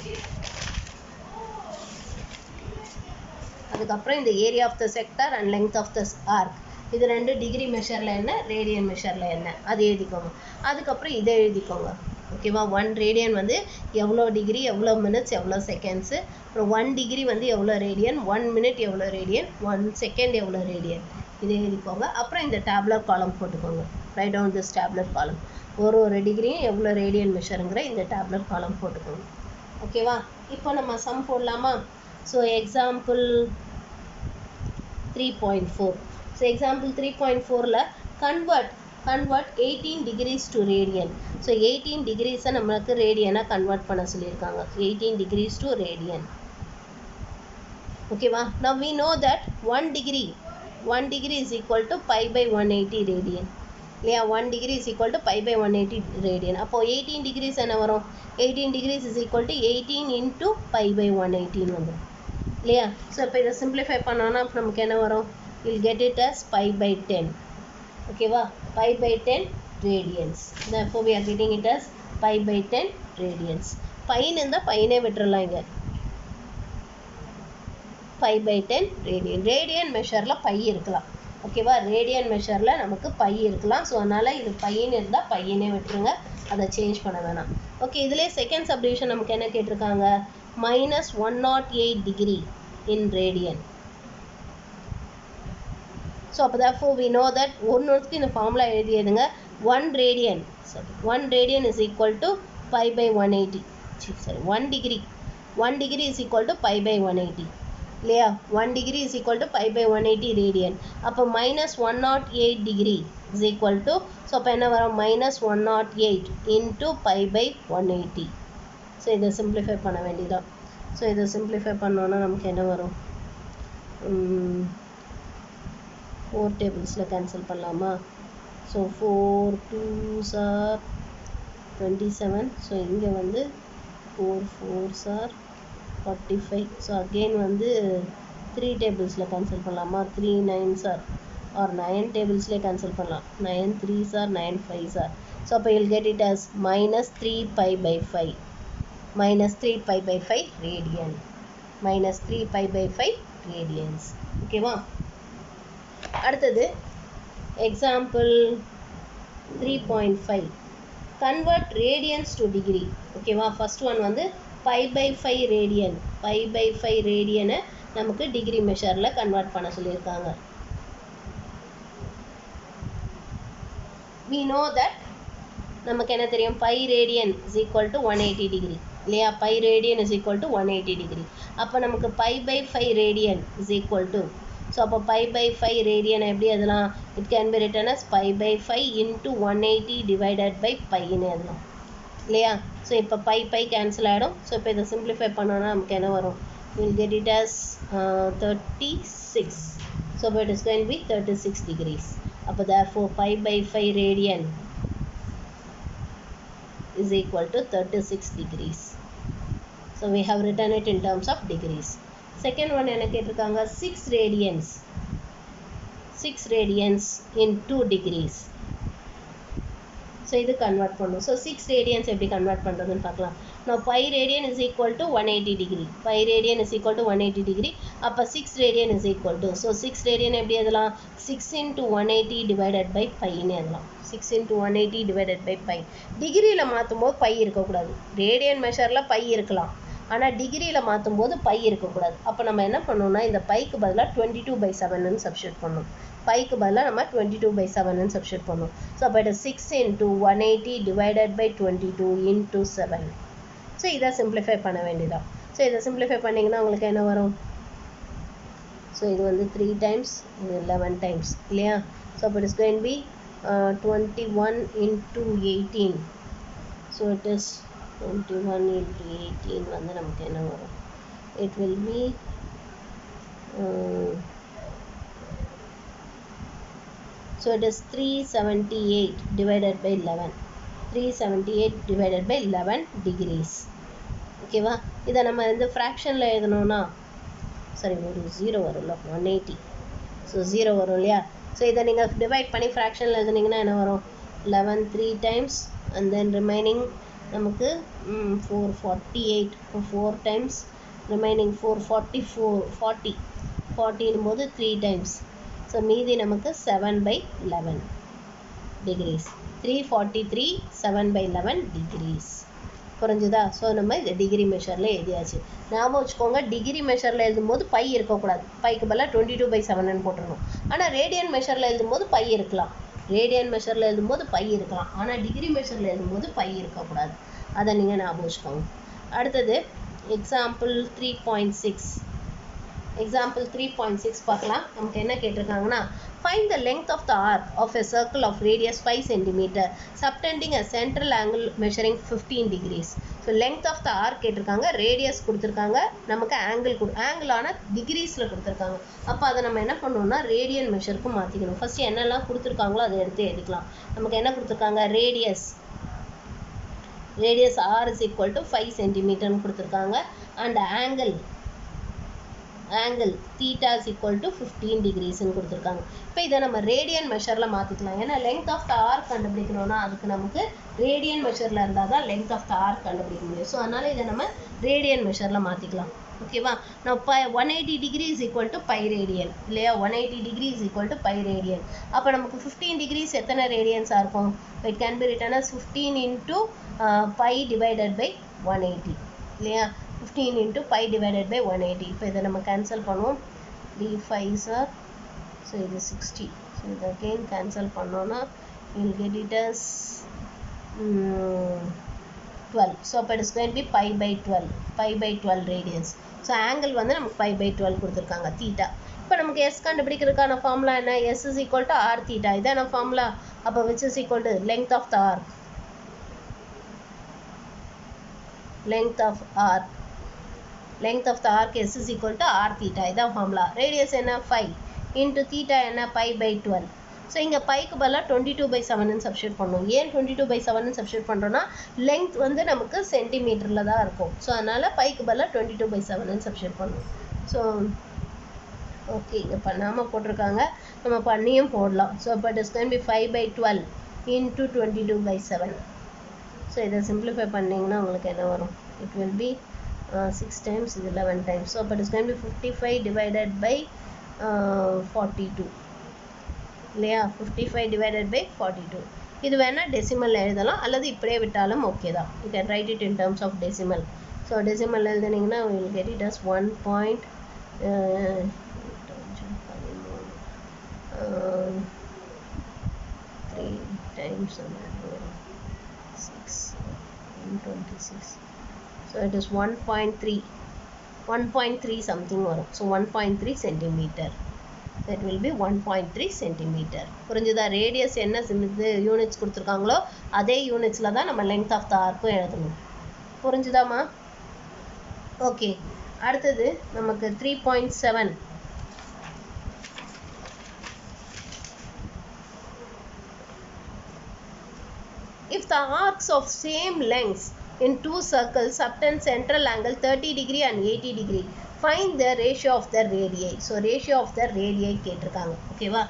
அதுக்கப்புறம் இந்த area of the sector and length of the arc இது ரெண்டு டிகிரி மெஷரில் என்ன ரேடியன் மெஷரில் என்ன அது எழுதிக்கோங்க அதுக்கப்புறம் இதை எழுதிக்கோங்க ஓகேவா 1 ரேடியன் வந்து எவ்வளோ டிகிரி எவ்வளோ மினிட்ஸ் எவ்வளோ செகண்ட்ஸு அப்புறம் 1 டிகிரி வந்து எவ்வளோ ரேடியன் 1 மினிட் எவ்வளோ ரேடியன் 1 செகண்ட் எவ்வளோ ரேடியன் இதை எழுதிக்கோங்க அப்புறம் இந்த டேப்லர் காலம் போட்டுக்கோங்க ரைட் டவுன் திஸ் டேப்லர் காலம் ஒரு டிகிரியும் எவ்வளோ ரேடியன் மெஷருங்கிற இந்த டேப்லர் காலம் போட்டுக்கோங்க ஓகேவா இப்போ நம்ம சம் போடலாமா ஸோ எக்ஸாம்பிள் 3.4 ஸோ எக்ஸாம்பிள் 3.4ல convert 18 degrees to radian. So 18 degrees நம்மளுக்கு ரேடியனாக கன்வெர்ட் பண்ண சொல்லியிருக்காங்க. 18 degrees to radian. ஓகேவா? Now we know that 1 degree is equal to pi by 180 radian. இல்லையா? 1 degree is equal to pi by 180 radian. அப்போ 18 degrees என்ன வரும்? 18 degrees is equal to 18 into pi by 180 வந்துடும். இல்லையா? ஸோ இப்போ இதை சிம்பிளிஃபை பண்ணோன்னா நமக்கு என்ன வரும்? we'll get it as pi by 10. ஓகேவா? pi by 10 radians. Therefore we are getting it as pi by 10 radians. பைன்னு இருந்தால் பையனே விட்டுறலாம் இங்கே. pi by 10 radian. ரேடியன் மெஷரில் பை இருக்கலாம். ஓகேவா? ரேடியன் மெஷரில் நமக்கு பை இருக்கலாம். ஸோ அதனால் இது பையன்னு இருந்தால் பையனே விட்டுருங்க, அதை சேஞ்ச் பண்ண வேணாம். ஓகே, இதிலே செகண்ட் சப்டிவிஷன் நமக்கு என்ன கேட்டிருக்காங்க? -108 degree in radian. ஸோ அப்போ therefore we know that ஒன்றுக்கு இந்த formula எழுதியதுங்க. 1 radian is equal to pi by 180. 1 degree is equal to pi by 180. இல்லையா? 1 degree is equal to pi by 180 radian. அப்போ -108 degree is equal to, so அப்போ என்ன வரும்? -108 into pi by 180. So இதை simplify பண்ண வேண்டியதான். ஸோ இதை simplify பண்ணோன்னா நமக்கு என்ன வரும்? 4 டேபிள்ஸில் கேன்சல் பண்ணலாமா? So 4 2s are 27. ஸோ இங்கே வந்து 4 4s are 45. ஸோ அகெயின் வந்து 3 டேபிள்ஸில் கேன்சல் பண்ணலாமா? 3 9s are or 9 டேபிள்ஸ்லேயே கேன்சல் பண்ணலாம். 9 3s are 9 5s are. So அப்போ you'll get it as -3 pi by 5. -3 pi by 5 radian. -3 pi by 5 radians. ஓகேவா? அடுத்தது example 3.5. convert radians to degree. ஓகேவா? First one வந்து pi by 5 radian. pi by 5 radian நமக்கு degree மெஷரில் convert பண்ண சொல்லியிருக்காங்க. we know that நமக்கு என்ன தெரியும்? pi radian is equal to 180 degree. இல்லையா? pi radian is equal to 180 degree. அப்போ நமக்கு pi by 5 radian is equal to, so அப்போ pi by 5 radian எப்படி அதெல்லாம்? it can be written as pi by 5 into 180 divided by pi ன்னு எழுதலாம். இல்லையா? So இப்போ pi கேன்சல் ஆகிடும். ஸோ இப்போ இதை சிம்பிளிஃபை பண்ணோன்னா நமக்கு என்ன வரும்? we'll get it as 36. so it is going to be 36 degrees. அப்போ therefore pi by 5 radian is equal to 36 degrees. So we have written it in terms of degrees. Second one என்ன கேட்டிருக்காங்க? 6 radians in 2 degrees. So இது convert பண்ணும். So 6 radians எப்படி convert பண்ணுறதுன்னு பார்க்கலாம். Now pi radian is equal to 180 degree. pi radian is equal to 180 degree. அப்போ 6 radian is equal to, so 6 radian எப்படி எதெல்லாம்? 6 into 180 divided by pi ன்னு எதெல்லாம்? 6 into 180 divided by pi. டிகிரியில் மாற்றும் போது பை இருக்கக்கூடாது. ரேடியன் மெஷரில் பை இருக்கலாம், ஆனால் டிகிரியில் மாற்றும் போது பை இருக்கக்கூடாது. அப்போ நம்ம என்ன பண்ணணும்னா இந்த பைக்கு பதிலாக 22/7 சப்ஸ்டியூட் பண்ணணும். பைக்கு பதிலாக நம்ம 22/7 சப்ஸ்டியூட் பண்ணணும். ஸோ அப்போ இது 6 into 180 divided by 22 into 7. So இதை சிம்பிளிஃபை பண்ண வேண்டியதான். ஸோ இதை சிம்பிளிஃபை பண்ணிங்கன்னா உங்களுக்கு என்ன வரும்? ஸோ இது வந்து 3 times, இது 11 times இல்லையா? ஸோ அப்போ it is going to be 21 into 18. So it is 21 into 18 வந்து நமக்கு என்ன வரும்? It will be so it is 378 divided by 11. 378 divided by 11 degrees. ஓகேவா? இதை நம்ம இந்த ஃப்ராக்ஷனில் எழுதணும்னா சரி ஒரு 0 வரும்ல, 180. ஸோ 0 வரும் இல்லையா? ஸோ இதை நீங்கள் டிவைட் பண்ணி ஃப்ராக்ஷனில் எழுதுனீங்கன்னா என்ன வரும்? 11 3 times and then remaining நமக்கு 448. 4 times remaining 444 40 போது 3 times. ஸோ மீதி நமக்கு 7/11 degrees. 343 7/11 degrees. புரிஞ்சுதா? ஸோ நம்ம இந்த டிகிரி மெஷரில் எழுதியாச்சு. ஞாபகம் வச்சுக்கோங்க, டிகிரி மெஷரில் எழுதும்போது பை இருக்கக்கூடாது. பைக்கு பதிலாக 22/7 போட்டுடணும். ஆனால் ரேடியன் மெஷரில் எழுதும்போது பை இருக்கலாம். ரேடியன் மெஷரில் எழுதும்போது பை இருக்கலாம், ஆனால் டிகிரி மெஷரில் எழுதும்போது பை இருக்கக்கூடாது. அதை நீங்கள் ஞாபகம் வச்சுக்கோங்க. அடுத்தது எக்ஸாம்பிள் 3.6. எக்ஸாம்பிள் 3.6 பார்க்கலாம். நமக்கு என்ன கேட்டிருக்காங்கன்னா Find the length of the arc of a circle of radius 5 cm subtending a central angle measuring 15 degrees. So length of the arc கேட்டிருக்காங்க, radius கொடுத்திருக்காங்க, நமக்கு angle ஆன degreesல கொடுத்திருக்காங்க. அப்போ அதை நம்ம என்ன பண்ணணும்னா radian measureக்கு மாற்றிக்கணும். ஃபர்ஸ்ட் என்னெல்லாம் கொடுத்திருக்காங்களோ அதை எடுத்து எழுதிக்கலாம். நமக்கு என்ன கொடுத்திருக்காங்க, radius r is equal to 5 cm கொடுத்திருக்காங்க and angle theta is equal to 15 degrees கொடுத்திருக்காங்க. இப்போ இதை நம்ம ரேடியன் மெஷர்ல மாத்திக்கலாம். ஏன்னா length of the arc கண்டுபிடிக்கணும்னா அதுக்கு நமக்கு ரேடியன் மெஷர்ல இருந்தா தான் length of the arc கண்டுபிடிக்க முடியும். ஸோ அதனால இதை நம்ம ரேடியன் மெஷர்ல மாத்திக்கலாம். ஓகேவா? now 180 degree is equal to pi radian இல்லையா? 180 degree is equal to pi radian. அப்போ நமக்கு 15 degrees எத்தனை ரேடியன்ஸா இருக்கும்? it can be written as 15 into pi divided by 180 இல்லையா? 15 into pi divided by 180. இப்போ இதை நம்ம கேன்சல் பண்ணுவோம். 3 5s are, so இது 60. so இதை again cancel பண்ணோம்னா you will get it as 12. so அப்போ it is going to be pi by 12 radians. so angle வந்து நமக்கு pi by 12 கொடுத்திருக்காங்க theta. இப்போ நமக்கு s கண்டுபிடிக்கிறதுக்கான ஃபார்முலா என்ன? s is equal to r theta. இதான ஃபார்முலா. அப்போ which is equal to length of the arc. length of the arc s is equal to r theta. இதான் formula. Radius என்ன? 5 into theta என்ன? pi by 12. So இங்கே bike பதிலாக 22/7 substitute பண்ணுவோம். ஏன் 22/7 substitute பண்ணுறோன்னா லெங்த் வந்து நமக்கு சென்டிமீட்டரில் தான் இருக்கும். ஸோ அதனால் பைக்கு பதிலாக 22/7 சப்ஸ்டியூட் பண்ணுவோம். ஸோ ஓகே, இங்கே பண்ணாமல் போட்டிருக்காங்க, நம்ம பண்ணியும் போடலாம். ஸோ அப்போ it is going to be 5/12 into 22/7. So இதை சிம்பிளிஃபை பண்ணிங்கன்னா உங்களுக்கு என்ன வரும்? It will be 6 times is 11 times. So but it's going to be 55 divided by 42 இல்லையா? 55 divided by 42. இது வேணா டெசிமல் எழுதலாம் அல்லது இப்படியே விட்டாலும் ஓகே தான். you can write it in terms of decimal. so decimal எழுதுனீங்கன்னா we will get it as 1.3 times 6 26. so it is 1.3 something வரும். so 1.3 centimeter. that will be 1.3 centimeter. புரிஞ்சுதா? ரேடியஸ் என்ன யூனிட்ஸ் கொடுத்துருக்காங்களோ அதே யூனிட்ஸில் தான் நம்ம லெங்த் ஆஃப் த ஆர்க்கும் எழுதணும். புரிஞ்சுதாம்மா? ஓகே, அடுத்தது நமக்கு 3.7. if the arcs of same lengths in two circles subtend central angle 30 degree and 80 degree, find the ratio of the radii. so ratio of the radii கேட்டிருக்காங்க. ஓகேவா?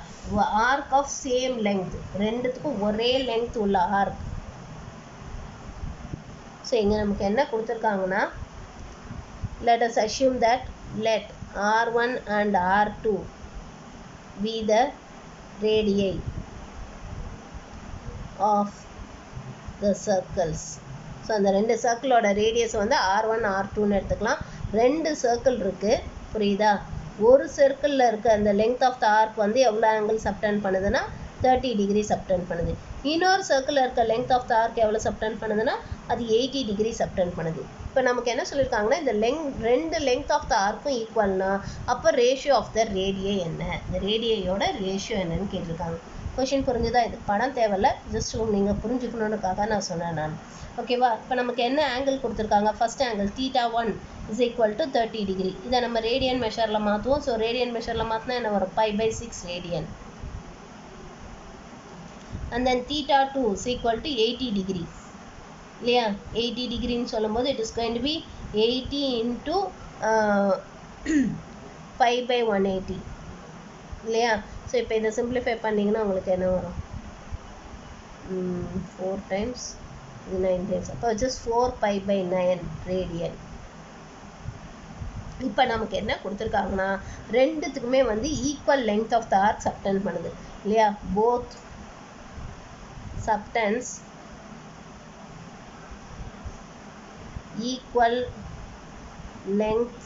arc of same length, ரெண்டுத்துக்கும் ஒரே length உள்ள arc. So இங்கே நமக்கு என்ன கொடுத்துருக்காங்கன்னா let us assume that let r1 and r2 be the radii of the circles. So அந்த ரெண்டு சர்க்கிளோட ரேடியஸ் வந்து r1 r2ன்னு எடுத்துக்கலாம். ரெண்டு சர்க்கிள் இருக்குது, புரியுதா? ஒரு சர்க்கிளில் இருக்க அந்த லெங்த் ஆஃப் த ஆர்க் வந்து எவ்வளோ ஆங்கிள் சப்டெண்ட் பண்ணுதுன்னா 30 டிகிரி சப்டெண்ட் பண்ணுது. இன்னொரு சர்க்கிளில் இருக்க லெங்த் ஆஃப் த ஆர்க் எவ்வளோ சப்டெண்ட் பண்ணுதுன்னா அது 80 டிகிரி சப்டெண்ட் பண்ணுது. இப்போ நமக்கு என்ன சொல்லியிருக்காங்கன்னா இந்த ரெண்டு லெங்த் ஆஃப் த ஆர்க்கும் ஈக்குவல்னா அப்போ ரேஷியோ ஆஃப் த ரேடியை என்ன? இந்த ரேடியோட ரேஷியோ என்னன்னு கேட்டிருக்காங்க. கொஷின் புரிஞ்சுதா? இது படம் தேவையில்ல, ஜஸ்ட் நீங்கள் புரிஞ்சுக்கணுன்னுக்காக நான் சொன்னேன் நான். ஓகேவா? இப்போ நமக்கு என்ன ஆங்கிள் கொடுத்துருக்காங்க? First angle θ1 is equal to 30 degree. இதை நம்ம ரேடியன் மெஷரில் மாற்றுவோம். ஸோ ரேடியன் மெஷரில் மாற்றினா என்ன வரும்? π/6 radian. And then θ2 is equal to 80 degree இல்லையா? 80 டிகிரின்னு சொல்லும்போது it is going to be 80 into π/180 இல்லையா? ஸோ இப்போ இதை சிம்பிளிஃபை பண்ணிங்கன்னா உங்களுக்கு என்ன வரும்? 4 times 9 times. அப்போ ஜஸ்ட் 4π/9 ரேடியன். இப்போ நமக்கு என்ன கொடுத்துருக்காங்கன்னா ரெண்டுத்துக்குமே வந்து equal length of the arc subtend பண்ணுது இல்லையா? Both subtends equal length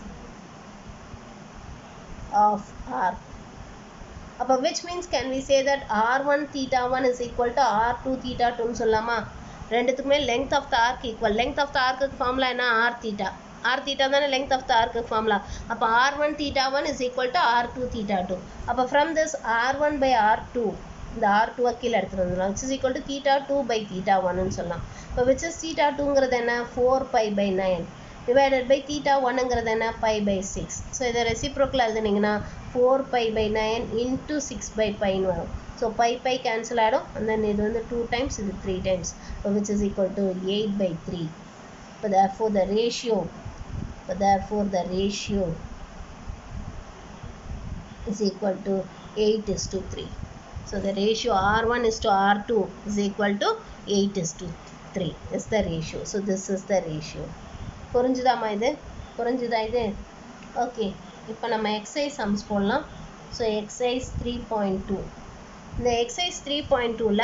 of arc. அப்போ which means can we say that r1 θ1 is equal to r2 θ2 ன்னு சொல்லலாமா? ரெண்டுத்துக்குமே length of the arc equal. length of the arc formula என்ன? r theta. r theta தானே length of the arc formula. அப்போ r1 theta 1 is equal to r2 theta 2. அப்போ from this r1 by r2 இந்த r2 கீழே எடுத்துட்டு வந்துடலாம், which is equal to theta 2 by theta 1 ன்னு சொல்லலாம். இப்போ which is theta 2ங்கிறது என்ன 4 pi by 9 divided by theta 1ங்கிறது என்ன pi by 6. ஸோ இதை reciprocal எழுதுனீங்கன்னா 4 pi by 9 into 6 by pi ன்னு வரும். ஸோ pi cancel ஆகிடும், and then இது வந்து 2 times, இது 3 times, which is equal to 8 by 3. இப்போ therefore the ratio is equal to 8:3. So the ratio R1 is to R2 is equal to 8:3 is the ratio. So this is the ratio. புரிஞ்சுதாமா இது? புரிஞ்சுதா இது? Okay, இப்போ நம்ம exercise sums போடலாம். So exercise 3.2. இந்த exercise 3.2ல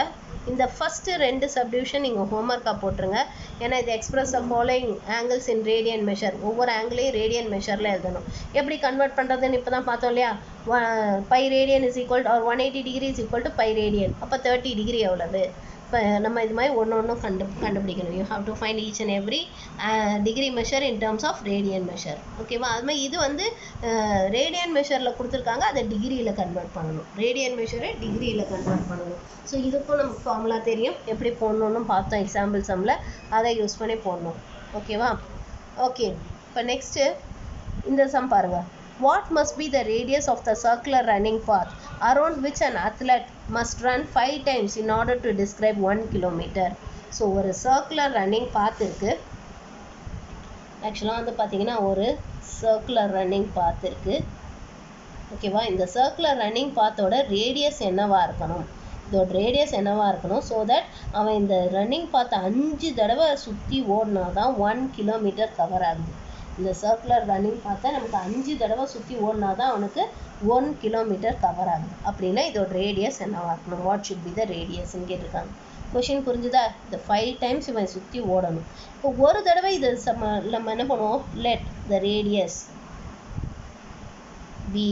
இந்த first 2 subdivision நீங்கள் ஹோம்ஒர்க்காக போட்டுருங்க. ஏன்னா இது எக்ஸ்பிரஸ் ஃபாலோயிங் ஆங்கிள்ஸ் இன் ரேடியன் மெஷர், ஒவ்வொரு ஆங்கிளையும் ரேடியன் மெஷரில் எழுதணும். எப்படி கன்வெர்ட் பண்ணுறதுன்னு இப்போ தான் பார்த்தோம் இல்லையா? Pi radian is equal to 180 degree is equal to by radian. அப்போ 30 டிகிரி எவ்வளவு? இப்போ நம்ம இது மாதிரி ஒன்று கண்டுபிடிக்கணும். You have to find each and every degree measure in terms of radian measure. ஓகேவா? அது மாதிரி இது வந்து ரேடியன் மெஷரில் கொடுத்துருக்காங்க, அதை டிகிரியில் கன்வெர்ட் பண்ணணும். ரேடியன் மெஷரை டிகிரியில் கன்வெர்ட் பண்ணணும். ஸோ இதுக்கும் நமக்கு ஃபார்முலா தெரியும், எப்படி போடணுன்னு பார்த்தோம் எக்ஸாம்பிள் சம்மில், அதை யூஸ் பண்ணி போடணும். ஓகேவா? ஓகே, இப்போ நெக்ஸ்ட்டு இந்த சம் பாருங்கள். What must be the radius of the circular running path around which an athlete must run 5 times in order to describe 1 kilometer? So ஒரு circular running path இருக்குது. ஆக்சுவலாக வந்து பார்த்தீங்கன்னா ஒரு circular running path இருக்குது. ஓகேவா? இந்த circular running pathோட ரேடியஸ் என்னவாக இருக்கணும்? இதோட ரேடியஸ் என்னவாக இருக்கணும்? ஸோ தட் அவன் இந்த ரன்னிங் பாத்தை 5 தடவை சுற்றி ஓடினா தான் 1 கிலோமீட்டர் கவர் ஆகுது. இந்த சர்க்குலர் ரன்னிங் பார்த்தா நமக்கு 5 தடவை சுற்றி ஓடினா தான் அவனுக்கு 1 கிலோமீட்டர் கவர் ஆகுது. அப்படின்னா இதோட ரேடியஸ் என்னவாக இருக்கணும்? வாட் ஷுட் பி த ரேடியஸ்ன்னு கேட்டிருக்காங்க. கொஷின் புரிஞ்சுதா? இந்த 5 டைம்ஸ் இவன் சுற்றி ஓடணும். இப்போ ஒரு தடவை இது நம்ம என்ன பண்ணுவோம்? Let the radius be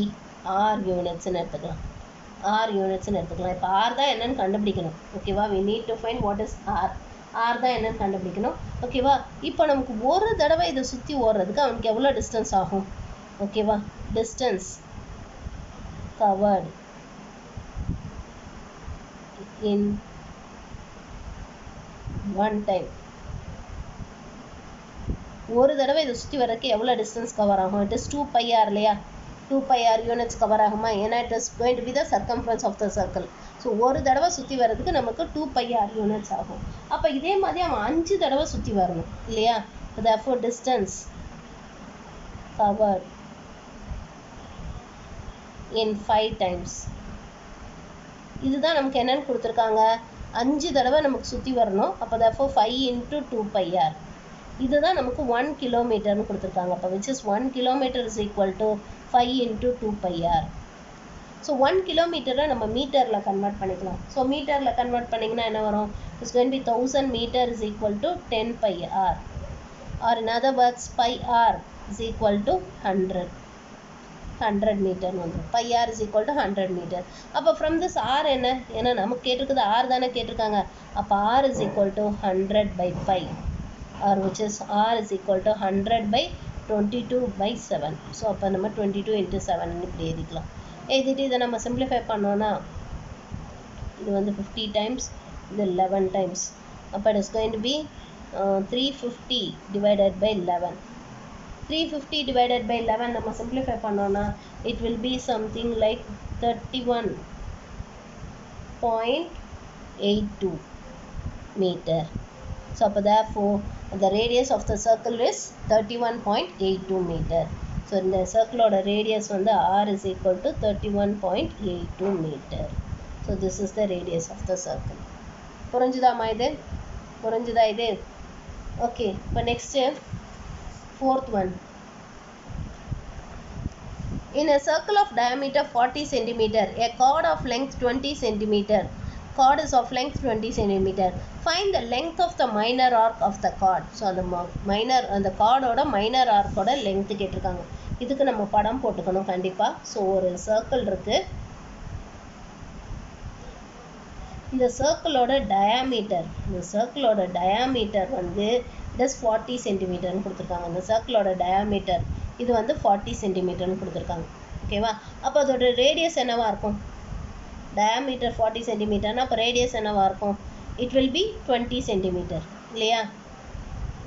R யூனிட்ஸ்ன்னு எடுத்துக்கலாம். ஆர் யூனிட்ஸ்ன்னு எடுத்துக்கலாம். இப்போ ஆர் தான் என்னன்னு கண்டுபிடிக்கணும். ஓகேவா? We need to find what is r. R தான் என்னன்னு கண்டுபிடிக்கணும். ஓகேவா? இப்போ நமக்கு ஒரு தடவை இதை சுற்றி ஓடுறதுக்கு அவனுக்கு எவ்வளோ டிஸ்டன்ஸ் ஆகும்? ஓகேவா? டிஸ்டன்ஸ் கவர்டு இன் 1 டைம். ஒரு தடவை இதை சுற்றி வர்றதுக்கு எவ்வளோ டிஸ்டன்ஸ் கவர் ஆகும்? இட் இஸ் 2 pi r இல்லையா? 2 pi r யூனிட்ஸ் கவர் ஆகுமா? ஏன்னா it is going to be the circumference of the circle. So ஒரு தடவை சுற்றி வர்றதுக்கு நமக்கு 2 pi r யூனிட்ஸ் ஆகும். அப்போ இதே மாதிரி அவன் 5 தடவை சுற்றி வரணும் இல்லையா? therefore distance covered in 5 times. இதுதான் நமக்கு என்னன்னு கொடுத்துருக்காங்க? 5 தடவை நமக்கு சுற்றி வரணும். அப்போ therefore 5 into 2 pi r. இதுதான் நமக்கு 1 கிலோமீட்டர்னு கொடுத்துருக்காங்க. அப்போ which is 1 kilometer is equal to 5 into 2 pi r. So 1 கிலோமீட்டரை நம்ம மீட்டரில் கன்வெர்ட் பண்ணிக்கலாம். ஸோ மீட்டரில் கன்வெர்ட் பண்ணிங்கன்னா என்ன வரும்? It's going to be 1000 metre is equal to 10 pi r. Or in other words pi r is equal to 100 மீட்டர்னு வந்துடும். pi r is equal to 100 metre. அப்போ ஃப்ரம் திஸ் r என்ன? ஏன்னா நமக்கு கேட்டிருக்குது r தானே கேட்டிருக்காங்க. அப்போ r is equal to 100 by pi, or which is r is equal to 100 by 22 by 7. So அப்போ நம்ம 22 into 7 இப்படி எழுதிக்கலாம். எழுதிட்டு இதை நம்ம சிம்பிளிஃபை பண்ணோன்னா இது வந்து 50 டைம்ஸ், இது 11 டைம்ஸ். அப்போ it is going to be 350 divided by 11. 350 divided by 11 நம்ம சிம்பிளிஃபை பண்ணோன்னா it will be something like 31.82 metre. So therefore the radius of the circle is 31.82 meter. So இந்த circle radius வந்து r is equal to 31.82 meter. So this is the radius of the circle. புரிஞ்சுதாமா இது? புரிஞ்சுதா இது? Okay, இப்போ next fourth one. In a circle of diameter 40 cm, a chord of length 20 cm. Chord is of length 20 cm. Find the length of the minor arc of the chord. So அந்த chord-ஓட minor arc-ஓட length கேட்டிருக்காங்க. இதுக்கு நம்ம படம் போட்டுக்கணும் கண்டிப்பா. So ஒரு circle இருக்கு. இந்த சர்க்கிளோட டயாமீட்டர் வந்து இட் இஸ் 40 சென்டிமீட்டர்னு கொடுத்துருக்காங்க. அந்த சர்க்கிளோட டயாமீட்டர் இது வந்து 40 சென்டிமீட்டர்னு கொடுத்துருக்காங்க. ஓகேவா? அப்போ அதோட ரேடியஸ் என்னவா இருக்கும்? டயாமீட்டர் 40 சென்டிமீட்டர்னா அப்போ ரேடியஸ் என்னவா இருக்கும்? இட் வில் பி 20 சென்டிமீட்டர் இல்லையா?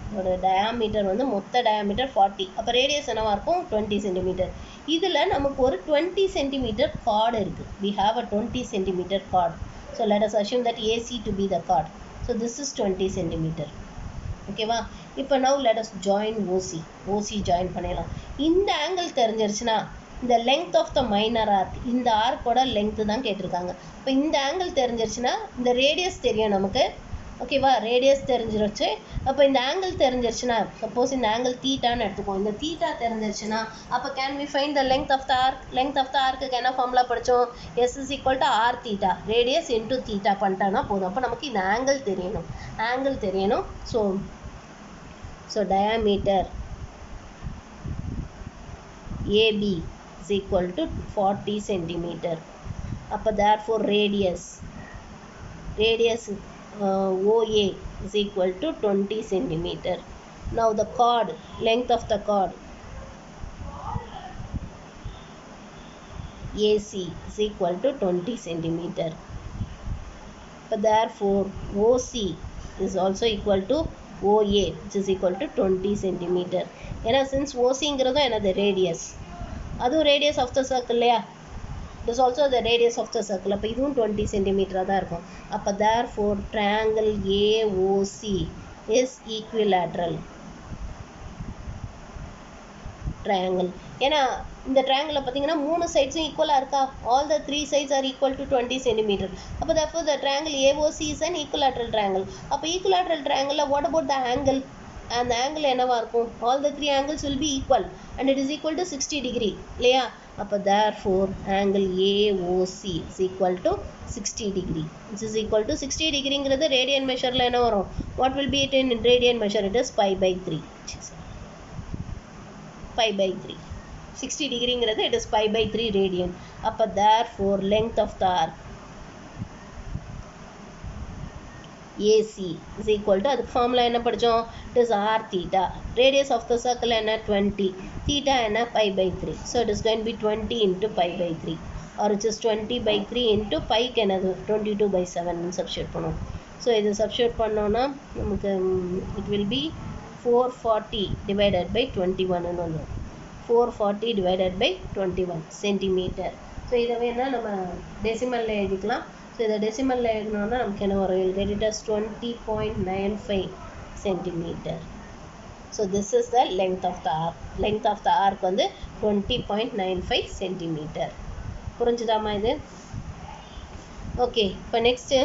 அதோட டயாமீட்டர் வந்து மொத்த டயாமீட்டர் 40, அப்போ ரேடியஸ் என்னவா இருக்கும்? 20 சென்டிமீட்டர். இதில் நமக்கு ஒரு 20 சென்டிமீட்டர் கார்டு இருக்குது. we have a 20 centimeter chord. So let us assume that AC to be the chord. So this is 20 centimeter. ஓகேவா? இப்போ now let us join OC join பண்ணிடலாம். இந்த ஆங்கிள் தெரிஞ்சிருச்சுன்னா இந்த length of the minor arc, இந்த ஆர்க்கோட length தான் கேட்டிருக்காங்க. இப்போ இந்த ஆங்கிள் தெரிஞ்சிருச்சுன்னா இந்த ரேடியஸ் தெரியும் நமக்கு. ஓகேவா? ரேடியஸ் தெரிஞ்சிருச்சு. அப்போ இந்த ஆங்கிள் தெரிஞ்சிருச்சுன்னா சப்போஸ் இந்த ஆங்கிள் தீட்டான்னு எடுத்துக்கோம். இந்த தீட்டா தெரிஞ்சிருச்சுன்னா அப்போ can we find the length of the arc? Length of the ஆர்க்குக்கு என்ன ஃபார்முலா படித்தோம்? S is equal to R theta, radius into theta பண்ணிட்டோன்னா போதும். அப்போ நமக்கு இந்த ஆங்கிள் தெரியணும். So diameter AB is equal to 40 centimeter. அப்போ therefore radius OA is equal to 20 centimeter. Now the chord, length of the chord AC is equal to 20 centimeter. But therefore OC is also equal to OA, which is equal to 20 centimeter. ஏன்னா since OC ங்கிறதும் என்னது radius, அதுவும் radius of the circle இல்லையா? It is also the radius of the circle. அப்போ இதுவும் 20 சென்டிமீட்டராக தான் இருக்கும். அப்போ therefore triangle AOC is equilateral triangle. ஏன்னா இந்த ட்ரையாங்கிளில் பார்த்தீங்கன்னா 3 சைட்ஸும் ஈக்குவலாக இருக்கா? all the 3 sides are equal to 20 centimeter. அப்போ therefore the triangle AOC is an equilateral triangle. அப்போ equilateral triangle what about the angle? அந்த ஆங்கிள் என்னவா இருக்கும்? all the 3 angles will be equal and it is equal to 60 degree இல்லையா? அப்போ therefore angle AOC is equal to 60 degree. This is equal to 60 degreeங்கிறது radian measureல என்ன வரும்? what will be it in radian measure? It is pi by 3. 60 degreeங்கிறது it is pi by 3 radian. அப்போ therefore length of the arc AC is equal to, அதுக்கு formula என்ன படித்தோம்? it is R theta, radius of the circle என்ன? 20, theta என்ன? pi by 3. so it is going to be 20 into pi by 3 or it is 20 by 3 into piக்கு என்னது? 22 by 7 substitute பண்ணுவோம். So இது substitute பண்ணோன்னா நமக்கு it will be 440 divided by 21 வந்துடும். 440 divided by 21 centimetre. So இதை வேணால் நம்ம டெசிமலில் எழுதிக்கலாம். ஸோ இதை டெசிமலில் எழுதினோன்னா நமக்கு என்ன வரும்? get it as 20.95 centimeter. So this is the length of the arc. Length of the arc வந்து 20.95 centimeter. புரிஞ்சுதாமா இது? ஓகே, இப்போ நெக்ஸ்ட்டு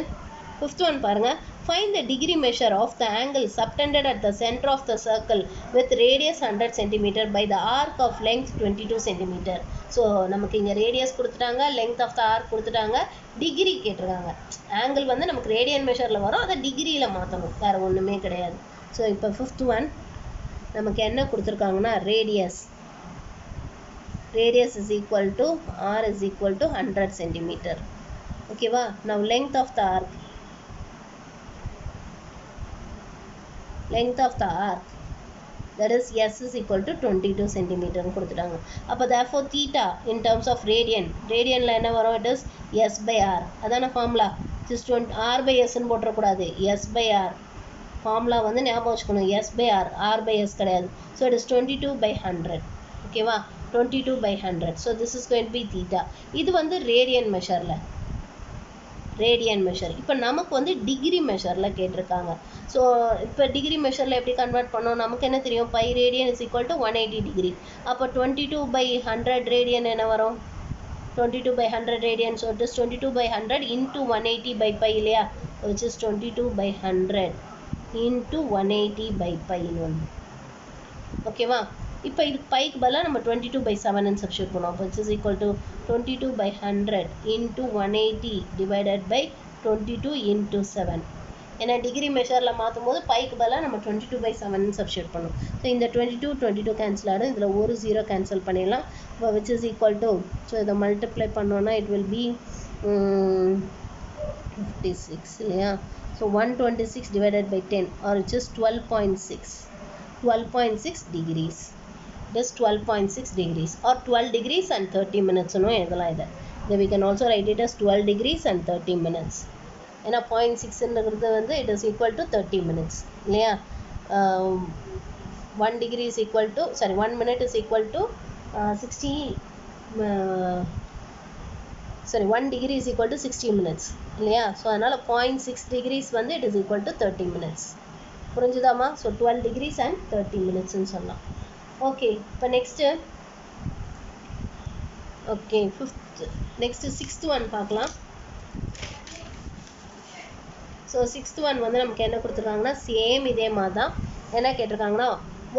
5th one பாருங்க. Find the degree measure of the angle subtended at the center of the circle with radius 100 cm by the arc of length 22 cm. So நமக்கு இங்கே radius கொடுத்துட்டாங்க, length of the arc கொடுத்துட்டாங்க, degree கேட்டிருக்காங்க. Angle வந்து நமக்கு radian மெஷரில் வரும், அதை டிகிரியில் மாற்றணும், வேறு ஒன்றுமே கிடையாது. ஸோ இப்போ 5th one நமக்கு என்ன கொடுத்துருக்காங்கன்னா radius is equal to R is equal to 100 cm. ஓகேவா? now length of the arc that is S is equal to 22 cm கொடுத்துட்டாங்க. அப்போ therefore theta in terms of radianல என்ன வரும்? it is S by R. அதான formula. just R by S ன்னு போட்டுறக்கூடாது, S by R formula வந்து ஞாபகம் வச்சுக்கணும். S by R, R by S கிடையாது. so it is 22 by 100. ஓகேவா? 22 by 100. so this is going to be theta. இது வந்து radian மெஷரில் இப்போ நமக்கு வந்து டிகிரி மெஷரில் கேட்டிருக்காங்க. ஸோ இப்போ டிகிரி மெஷரில் எப்படி கன்வெர்ட் பண்ணோம்? நமக்கு என்ன தெரியும்? By radian is equal to 180 degree. அப்போ 22 by 100 ரேடியன் என்ன வரும்? 22 by 100 radian. so it is 22 by 100 into 180 by pi இல்லையா? which is 22 by 100 into 180 by pi. ஓகேவா? இப்போ இது பைக்கு பதிலாக நம்ம 22 by 7 சப்ஸ்டியூட் பண்ணுவோம். அப்போ it's is equal to 22 by 100 into 180 divided by 22 into 7. ஏன்னா டிகிரி மெஷரில் மாற்றும் போது பைக்கு பதிலாக நம்ம 22 by 7 சப்ஸ்டியூட் பண்ணுவோம். ஸோ இந்த 22 கேன்சல் ஆகிடும், இதில் ஒரு 0 கேன்சல் பண்ணிடலாம். இப்போ which is equal to, so இதை மல்டிப்ளை பண்ணோன்னா இட் வில் பி 56 இல்லையா? So 126 divided by 10, or which is 12.6. 12.6 degrees. It is 12.6 degrees, or 12 degrees and 30 minutes. No, then we can also write it as 12 degrees and 30 minutes. And 0.6 it is equal to 30 minutes. Yeah. 1 degree is equal to, sorry, 1 minute is equal to 60. 1 degree is equal to 60 minutes. இல்லையா? So அதனால் 0.6 degrees வந்து it is equal to 30 minutes. புரிஞ்சுதாமா? ஸோ 12 degrees and 30 minutes சொல்லலாம். Okay, இப்போ next okay next 6th one பார்க்கலாம். ஸோ 6th one வந்து நமக்கு என்ன கொடுத்துருக்காங்கன்னா சேம் இதே மாதிரி தான். என்ன கேட்டிருக்காங்கன்னா,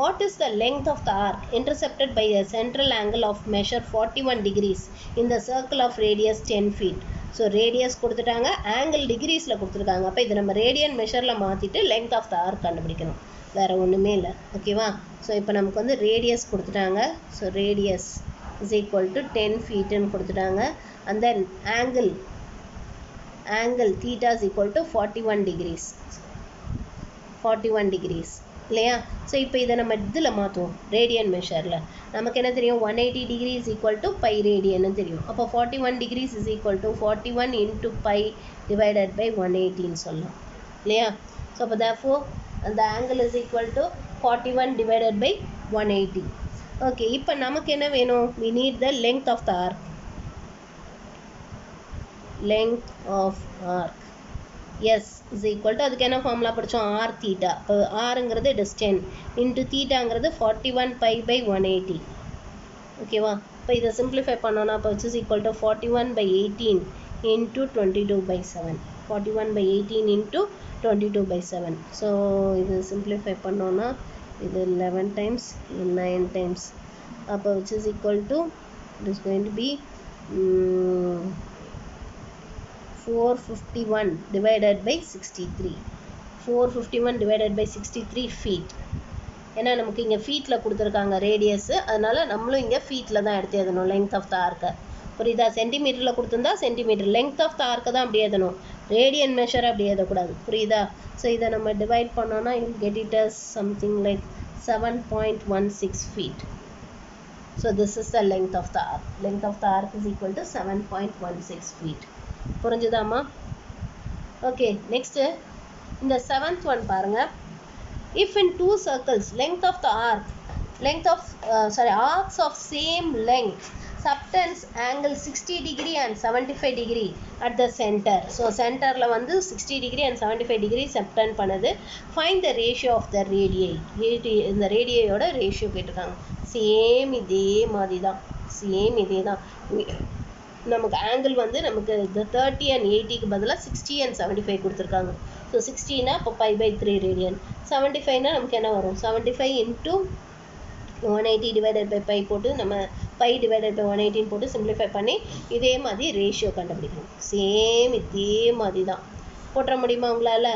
what is the length of the arc intercepted by a central angle of measure 41 degrees in the circle of radius 10 feet. So radius கொடுத்துட்டாங்க, ஆங்கிள் டிகிரீஸில் கொடுத்துருக்காங்க. அப்போ இது நம்ம ரேடியன் மெஷரில் மாற்றிட்டு லெங்த் ஆஃப் த ஆர்க் கண்டுபிடிக்கணும், வேறு ஒன்றுமே இல்லை. ஓகேவா? ஸோ இப்போ நமக்கு வந்து ரேடியஸ் கொடுத்துட்டாங்க. So radius is equal to 10 feetன்னு கொடுத்துட்டாங்க. And then angle theta is equal to 41 degrees. 41 degrees இல்லையா? ஸோ இப்போ இதை நம்ம இதில் மாற்றுவோம், ரேடியன் மெஷரில். நமக்கு என்ன தெரியும்? 180 degree is equal to pi radian தெரியும். அப்போ 41 degrees is equal to 41 into pi divided by 180 சொல்லலாம் இல்லையா? ஸோ அப்போ therefore அந்த angle is equal to 41 divided by 180. Okay, இப்போ நமக்கு என்ன வேணும்? we need the length of the arc. length of arc S is equal to, அதுக்கு என்ன ஃபார்முலா படித்தோம்? R theta. இப்போ Rங்கிறது it is 10 into thetaங்கிறது 41 pi by 180. ஓகேவா? இப்போ இதை சிம்பிளிஃபை பண்ணோன்னா இப்போ which is equal to 41 by 18 into 22 by 7. 41 by 18 into 22 by 7. So இது சிம்பிளிஃபை பண்ணோன்னா இது 11 times, இது 9 times. அப்போ which is equal to, it is going to be 451 divided by 63. 451 divided by 63 feet. ஏன்னா நமக்கு இங்கே ஃபீட்டில் கொடுத்துருக்காங்க ரேடியஸு, அதனால் நம்மளும் இங்கே ஃபீட்டில் தான் எடுத்து எழுதணும் லெங்த் ஆஃப் த ஆர்க்கை. புரியுதா? சென்டிமீட்டரில் கொடுத்துருந்தா சென்டிமீட்டர், லெங்த் ஆஃப் த ஆர்க்கை தான் அப்படி எழுதணும், ரேடியன் மெஷர் அப்படி எழுதக்கூடாது. புரியுதா? ஸோ இதை நம்ம டிவைட் பண்ணோன்னா you get it as something like 7.16 feet. So this is the length of the arc. Length of the arc is equal to 7.16 feet. புரிஞ்சுதாமா? ஓகே, நெக்ஸ்ட்டு இந்த 7th one பாருங்க. if in two circles length of the arc, arcs of same length subtends angle 60 degree and 75 degree at the center. So சென்டரில் வந்து 60 degree and 75 degree subtend பண்ணுது. find the ratio of the radii. இந்த ரேடியோட ratio கேட்டிருக்காங்க. Same இதே மாதிரி தான், same இதே தான். நமக்கு ஆங்கிள் வந்து நமக்கு இந்த 30 and 80க்கு பதிலாக 60 and 75 கொடுத்துருக்காங்க. ஸோ 60னா இப்போ pi by 3 radian. 75னா நமக்கு என்ன வரும்? 75 into 180 divided by pi போட்டு நம்ம pi divided by 180 போட்டு சிம்பிளிஃபை பண்ணி இதே மாதிரி ரேஷியோ கண்டுபிடிக்கணும். சேம் இதே மாதிரி தான். போட்டுற முடியுமா உங்களால்?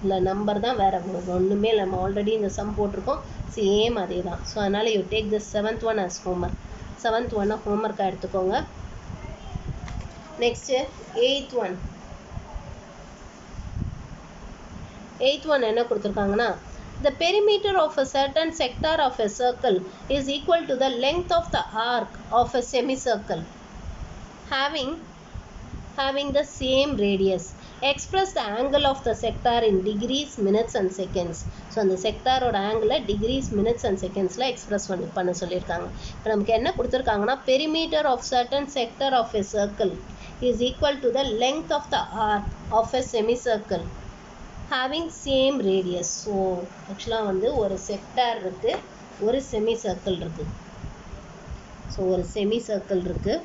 இல்லை, நம்பர் தான் வேறு ஒன்றுமே இல்லை. நம்ம ஆல்ரெடி இந்த சம் போட்டிருக்கோம், சேம் அதே தான். ஸோ அதனால் you take this 7th one as homework. 7th one ஹோம்ஒர்க்காக எடுத்துக்கோங்க. Next 8th one. 8th one என்ன கொடுத்துருக்காங்கன்னா, the perimeter of a certain sector of a circle is equal to the length of the arc of a semicircle having the same radius. Express the angle of the sector in degrees, minutes and seconds. So அந்த செக்டாரோட ஆங்கிளை decrease, minutes and செகண்ட்ஸில் express பண்ண சொல்லியிருக்காங்க. இப்போ நமக்கு என்ன கொடுத்துருக்காங்கன்னா, perimeter of certain sector of a circle is equal to the length of the arc of a semicircle having same radius. So ஆக்சுவலாக வந்து ஒரு செக்டார் இருக்குது, ஒரு செமி சர்க்கிள் இருக்குது. ஸோ ஒரு செமி சர்க்கிள் இருக்குது,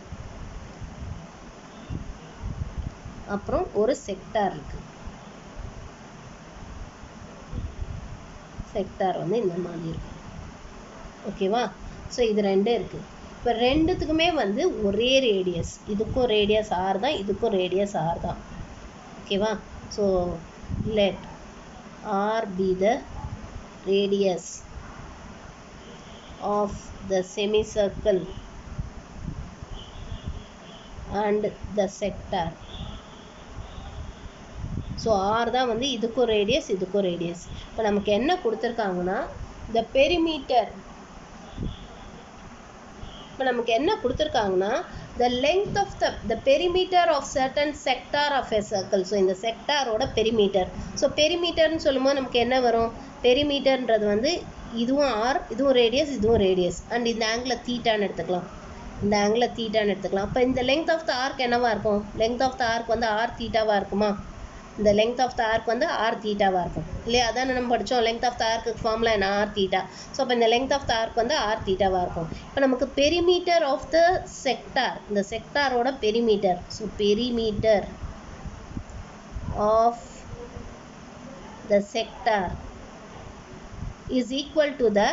அப்புறம் ஒரு செக்டார் இருக்குது. செக்டார் வந்து இந்த மாதிரி இருக்கும். ஓகேவா? ஸோ இது ரெண்டும் இருக்குது. இப்போ ரெண்டுத்துக்குமே வந்து ஒரே ரேடியஸ். இதுக்கும் ரேடியஸ் ஆர் தான், இதுக்கும் ரேடியஸ் ஆர் தான். ஓகேவா? So let R be the radius of the semicircle and the sector. So r தான் வந்து இதுக்கும் ரேடியஸ் இதுக்கும் ரேடியஸ். இப்போ நமக்கு என்ன கொடுத்துருக்காங்கன்னா the perimeter, இப்போ நமக்கு என்ன கொடுத்துருக்காங்கன்னா the length of the perimeter of certain sector of a circle. So இந்த செக்டாரோட பெரிமீட்டர். ஸோ பெரிமீட்டர்னு சொல்லும்போது நமக்கு என்ன வரும், பெரிமீட்டர்ன்றது வந்து இதுவும் ஆர் இதுவும் ரேடியஸ் இதுவும் ரேடியஸ் அண்ட் இந்த ஆங்கிள் தீட்டான்னு எடுத்துக்கலாம், இந்த ஆங்கிள் தீட்டான்னு எடுத்துக்கலாம். அப்போ இந்த லெங்த் ஆஃப் த ஆர்க் என்னவா இருக்கும், லெங்த் ஆஃப் த ஆர்க் வந்து ஆர் தீட்டாவாக இருக்குமா, இந்த லெங்த் ஆஃப் த ஆர்க் வந்து ஆர் தீட்டாவாக இருக்கும் இல்லையா, அதான் நம்ம படித்தோம். Length of the arc formula என்ன, ஆர் தீட்டா. ஸோ அப்போ இந்த லெங்த் ஆஃப் த ஆர்க் வந்து ஆர் தீட்டாவாக இருக்கும். இப்போ நமக்கு பெரிமீட்டர் ஆஃப் த செக்டார், இந்த செக்டாரோட perimeter, so perimeter of the sector is equal to the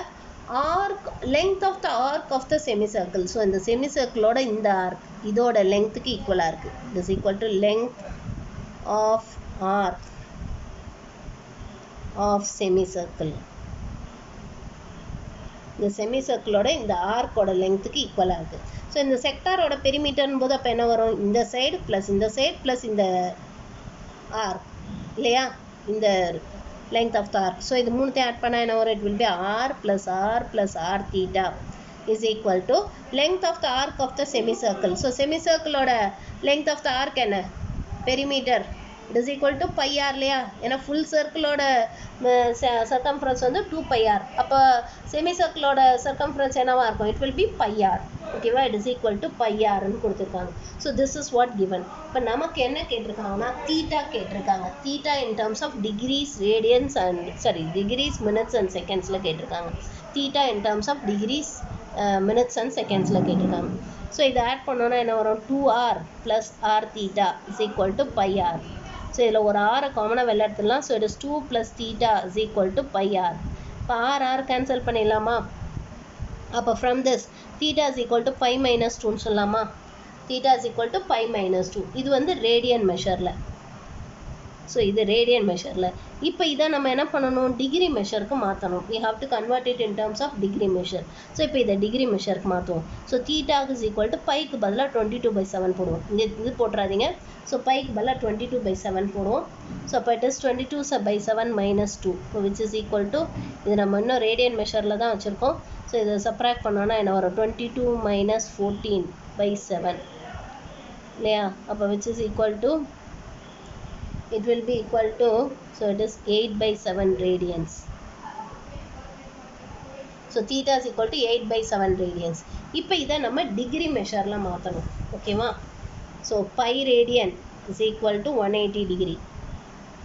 arc length of the arc of the semicircle. So இந்த செமிசர்க்கிளோட இந்த ஆர்க் இதோட லெங்க்த்துக்கு ஈக்குவலாக இருக்குது. it is equal to length of arc of semicircle. இந்த செமிசர்க்கிளோட இந்த ஆர்க்கோட லெங்க்த்துக்கு ஈக்குவலாக இருக்குது. ஸோ இந்த செக்டாரோட பெரிமீட்டர்னு போது அப்போ என்ன வரும், இந்த சைடு ப்ளஸ் இந்த சைடு ப்ளஸ் இந்த ஆர்க் இல்லையா, இந்த length of the arc. So இது மூணுத்தையும் ஆட் பண்ணால் என்ன வரும், it will be r plus r theta is equal to length of the arc of the semicircle. So semicircle-ஓட length of the arc என்ன, perimeter, it is equal to pi r இல்லையா, ஏன்னா full circle-ஓட circumference வந்து 2 pi r. அப்போ semicircle-ஓட circumference என்னவா இருக்கும், it will be pi r. ஓகேவா, it is equal to pi r ன்னு கொடுத்துருக்காங்க. So this is what given. இப்போ நமக்கு என்ன கேட்டிருக்காங்கன்னா தீட்டா கேட்டிருக்காங்க. Theta in terms of degrees, radians and degrees, minutes and secondsல கேட்டிருக்காங்க. Theta in terms of degrees, minutes and secondsல கேட்டிருக்காங்க. So இதை ஆட் பண்ணோன்னா என்ன வரும், 2r plus r theta is equal to pi r. So இதில் ஒரு ஆரை காமனாக வெளில எடுத்துடலாம். So it is 2 plus theta is equal to pi r. இப்போ r கேன்சல் பண்ணிடலாமா, அப்போ from this theta is equal to pi minus 2ன்னு சொல்லலாமா, theta is equal to pi minus 2. இது வந்து ரேடியன் மெஷரில். ஸோ இது ரேடியன் மெஷரில். இப்போ இதை நம்ம என்ன பண்ணணும், டிகிரி மெஷருக்கு மாற்றணும். we have to convert it in terms of degree measure. So இப்போ இதை டிகிரி மெஷருக்கு மாற்றுவோம். So theta is equal to bike பதிலாக 22/7 போடுவோம். இங்கே இது போட்டுறாதீங்க. ஸோ பைக்கு பதிலாக 22/7 போடுவோம். ஸோ அப்போ it is 22/7 minus 2, which is equal to, இது நம்ம இன்னும் ரேடியன் மெஷரில் தான் வச்சுருக்கோம். ஸோ இதை சப்ராக்ட் பண்ணோன்னா என்ன வரும், 22 minus 14/7 இல்லையா, அப்போ which is equal to, it will be equal to, so it is 8/7 radians. So theta is equal to 8/7 radians. இப்போ இதை நம்ம டிகிரி மெஷரில் மாற்றணும். ஓகேவா, so pi radian is equal to 180 degree.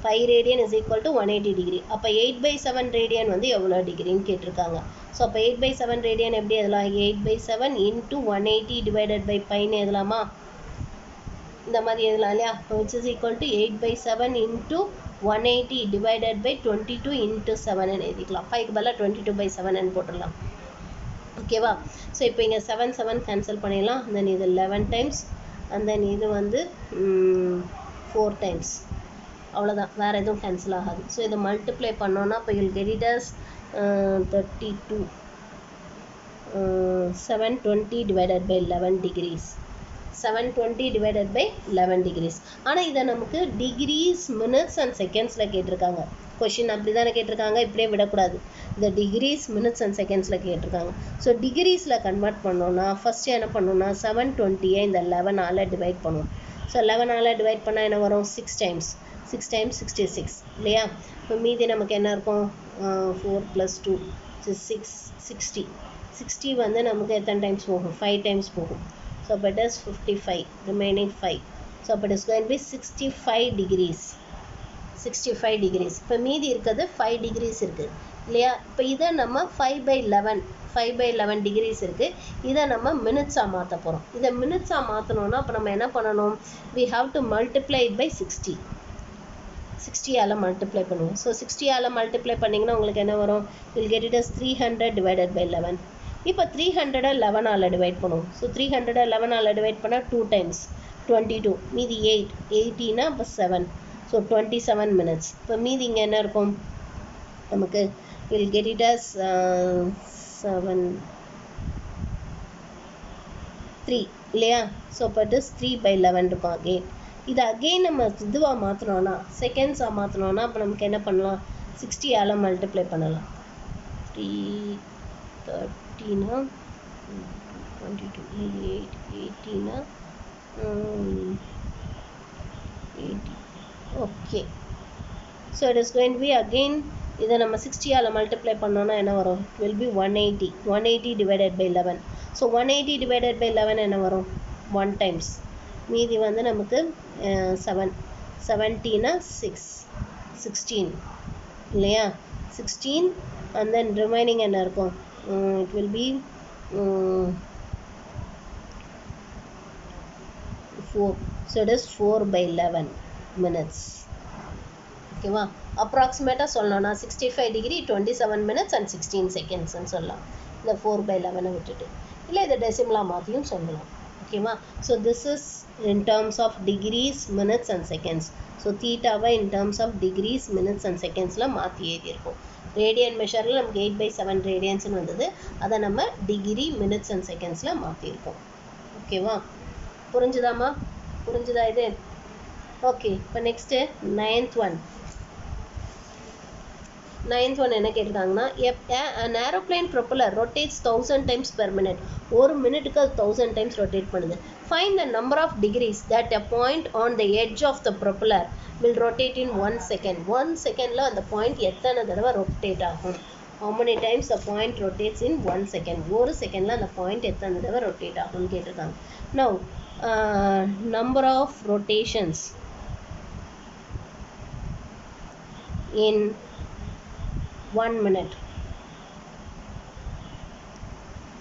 pi radian is equal to 180 degree. அப்போ 8/7 radian வந்து எவ்வளோ டிகிரின்னு கேட்டிருக்காங்க. So அப்போ 8/7 radian எப்படி எழுதலாம், 8/7 into 180 divided by pi-ன்னு எழுதலாமா, இந்த மாதிரி எழுதலாம் இல்லையா. which is equal to 8/7 into 180 divided by 22 into 7 எழுதிக்கலாம். பைக்கு பதிலாக 22/7 போட்டுடலாம். ஓகேவா, ஸோ இப்போ இங்கே 7 கேன்சல் பண்ணிடலாம். தென் இது 11 times அண்ட் தென் இது வந்து 4 times. அவ்வளோதான், வேறு எதுவும் கேன்சல் ஆகாது. ஸோ இதை மல்டிப்ளை பண்ணோன்னா இப்போ you'll get it as 32 720 divided by 11 degrees. 720 divided by 11 degrees. ஆனால் இதை நமக்கு டிகிரீஸ், மினிட்ஸ் அண்ட் செகண்ட்ஸில் கேட்டிருக்காங்க. கொஷின் அப்படி தானே கேட்டிருக்காங்க, இப்படியே விடக்கூடாது. இந்த டிகிரீஸ், மினிட்ஸ் அண்ட் செகண்ட்ஸில் கேட்டிருக்காங்க. ஸோ டிகிரீஸில் கன்வெர்ட் பண்ணோன்னா ஃபஸ்ட்டு என்ன பண்ணணும்னா 720-ஐ இந்த 11ஆல் டிவைட் பண்ணுவோம். ஸோ 11ஆல் டிவைட் பண்ணால் என்ன வரும், 6 times 66 இல்லையா. இப்போ மீதி நமக்கு என்ன இருக்கும், 4 + 2 6 60 வந்து நமக்கு எத்தனை டைம்ஸ் போகும், 5 times போகும். So it is 55, remaining 5. So it is going to be 65 degrees. 65 degrees. இப்போ மீதி இருக்கிறது 5 degrees இருக்குது இல்லையா. இப்போ இதை நம்ம 5/11 degrees இருக்குது. இதை நம்ம மினிட்ஸாக மாற்ற போகிறோம். இதை மினிட்ஸாக மாற்றணுன்னா அப்போ நம்ம என்ன பண்ணணும், we have to multiply it by 60. 60ஆல் multiply பண்ணுவோம். ஸோ 60ஆல் மல்டிப்ளை பண்ணிங்கன்னா உங்களுக்கு என்ன வரும், you'll get it as 300 divided by 11. இப்போ 300-ஐ 11ஆல் டிவைட் பண்ணுவோம். ஸோ 300-ஐ 11ஆல் டிவைட் பண்ணால் 2 times 22, மீதி 8, 80னா இப்போ 7. So 27 minutes. இப்போ மீதி இங்கே என்ன இருக்கும் நமக்கு, we'll get it as 3 இல்லையா. ஸோ இப்போ it is 3/11 இருக்கும். அகெயின் இதை அகெயின் நம்ம இதுவாக மாற்றினோன்னா செகண்ட்ஸாக மாற்றினோன்னா அப்போ நமக்கு என்ன பண்ணலாம் 60ஆல் மல்டிப்ளை பண்ணலாம் 330னா 22 80னா 80 okay so it is going to be again இதை நம்ம 60ஆல் மல்டிப்ளை பண்ணோன்னா என்ன வரும் it will be 180 divided by 11 so 180 divided by 11 என்ன வரும் 1 டைம்ஸ் மீதி வந்து நமக்கு 7 70னா 16 இல்லையா 16 and then remaining என்ன இருக்கும் it will be 4 so it is 4 by 11 minutes ஓகேவா அப்ராக்சிமேட்டாக சொல்லணும்னா 65 degree 27 minutes and 16 seconds சொல்லலாம் இந்த 4 by 11 விட்டுட்டு இல்லை இதை டெசிமலாக மாற்றியும் சொல்லலாம் ஓகேவா so this is in terms of degrees minutes and seconds so தீட்டாவை in terms of degrees minutes and secondsல மாற்றி எழுதியிருக்கோம் ரேடியன் மெஷரில் நமக்கு 8/7 ரேடியன்ஸ்னு வந்தது அதை நம்ம டிகிரி மினிட்ஸ் அண்ட் செகண்ட்ஸில் மாற்றிருக்கோம் ஓகேவா புரிஞ்சுதாம்மா புரிஞ்சுதா இது ஓகே இப்போ நெக்ஸ்ட்டு நைன்த் ஒன் என்ன கேட்டிருக்காங்கன்னா an aeroplane propeller rotates 1000 times per minute ஒரு மினிட்டுக்கு அது 1000 times rotate பண்ணுது find the number of degrees that a point on the edge of the propeller will rotate in 1 second 1 secondல அந்த point எத்தனை தடவை rotate ஆகும் how many times the point rotates in 1 second ஒரு செகண்ட்ல அந்த பாயிண்ட் எத்தனை தடவை ரொட்டேட் ஆகும்னு கேட்டிருக்காங்க now number of rotations in 1 minute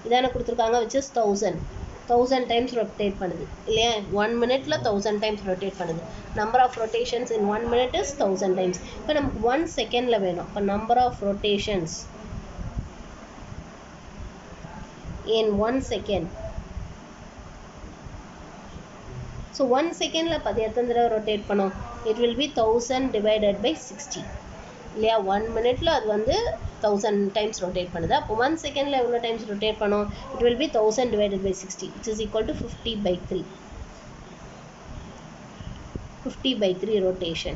இதான கொடுத்துருக்காங்க which is 1000 times rotate பண்ணுது இல்லையா 1 minute-ல 1000 times rotate பண்ணுது number of rotations in 1 minute is 1000 times இப்போ நமக்கு 1 second-ல வேணும் இப்போ number of rotations in 1 second so 1 second-ல அது எத்தனை தடவை rotate பண்ணும் it will be 1000 divided by 60 இல்லையா 1 minute-ல அது வந்து 1000 times rotate பண்ணுது அப்போ 1 second-ல எவ்வளோ times rotate பண்ணும் it will be 1000 divided by 60 which is equal to 50/3 rotation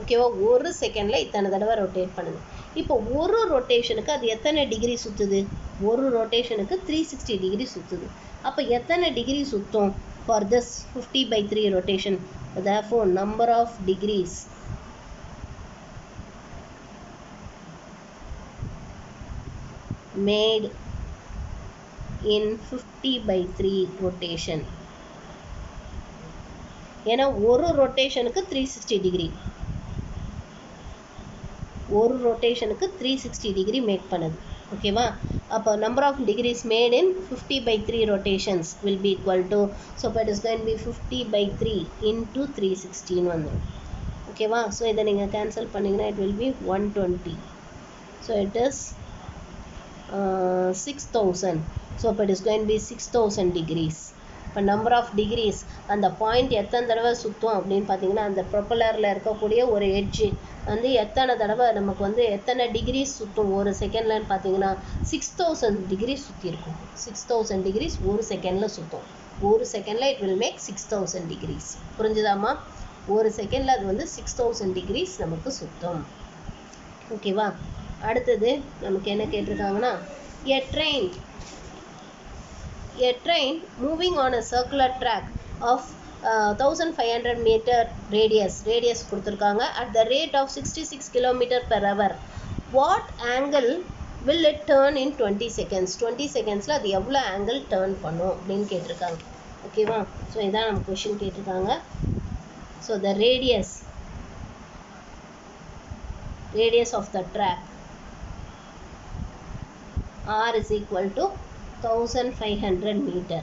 ஓகேவா ஒரு செகண்ட்ல இத்தனை தடவை ரொட்டேட் பண்ணுது இப்போ ஒரு ரொட்டேஷனுக்கு அது எத்தனை டிகிரி சுற்றுது ஒரு ரொட்டேஷனுக்கு 360 டிகிரி சுற்றுது அப்போ எத்தனை டிகிரி சுற்றும் for this 50/3 rotation therefore number of degrees made in 50/3 rotation ஏன்னா ஒரு ரொட்டேஷனுக்கு 360 டிகிரி ஒரு ரொட்டேஷனுக்கு 360 டிகிரி மேக் பண்ணுது ஓகேவா அப்போ number of degrees made in 50/3 rotations will be equal to so it is going to be 50/3 into 360 வந்துடும் ஓகேவா so இதை நீங்கள் கேன்சல் பண்ணிங்கன்னா it will be 120 so it is 6000 so it is going to be 6000 degrees இப்போ number of decrease அந்த point எத்தனை தடவை சுற்றும் அப்படின்னு பார்த்தீங்கன்னா அந்த ப்ரொப்பலரில் இருக்கக்கூடிய ஒரு எட்ஜு வந்து எத்தனை தடவை நமக்கு வந்து எத்தனை டிகிரிஸ் சுற்றும் ஒரு செகண்ட்லன்னு பார்த்தீங்கன்னா 6000 டிகிரிஸ் சுற்றிருக்கும் 6000 டிகிரிஸ் ஒரு செகண்டில் சுற்றும் ஒரு செகண்டில் இட் வில் மேக் 6000 டிகிரிஸ் புரிஞ்சுதாம்மா ஒரு செகண்டில் அது வந்து 6000 டிகிரிஸ் நமக்கு சுற்றும் ஓகேவா அடுத்தது நமக்கு என்ன கேட்டிருக்காங்கன்னா a train moving on a circular track of 1500 meter radius கொடுத்திருக்காங்க at the rate of 66 km/h what angle will it turn in 20 seconds 20 secondsல அது எவ்வளோ angle turn பண்ணும் அப்படின்னு கேட்டிருக்காங்க ஓகேவா ஸோ இதான் நம்ம கொஷின் கேட்டிருக்காங்க so the radius of the track r is equal to 1500 meter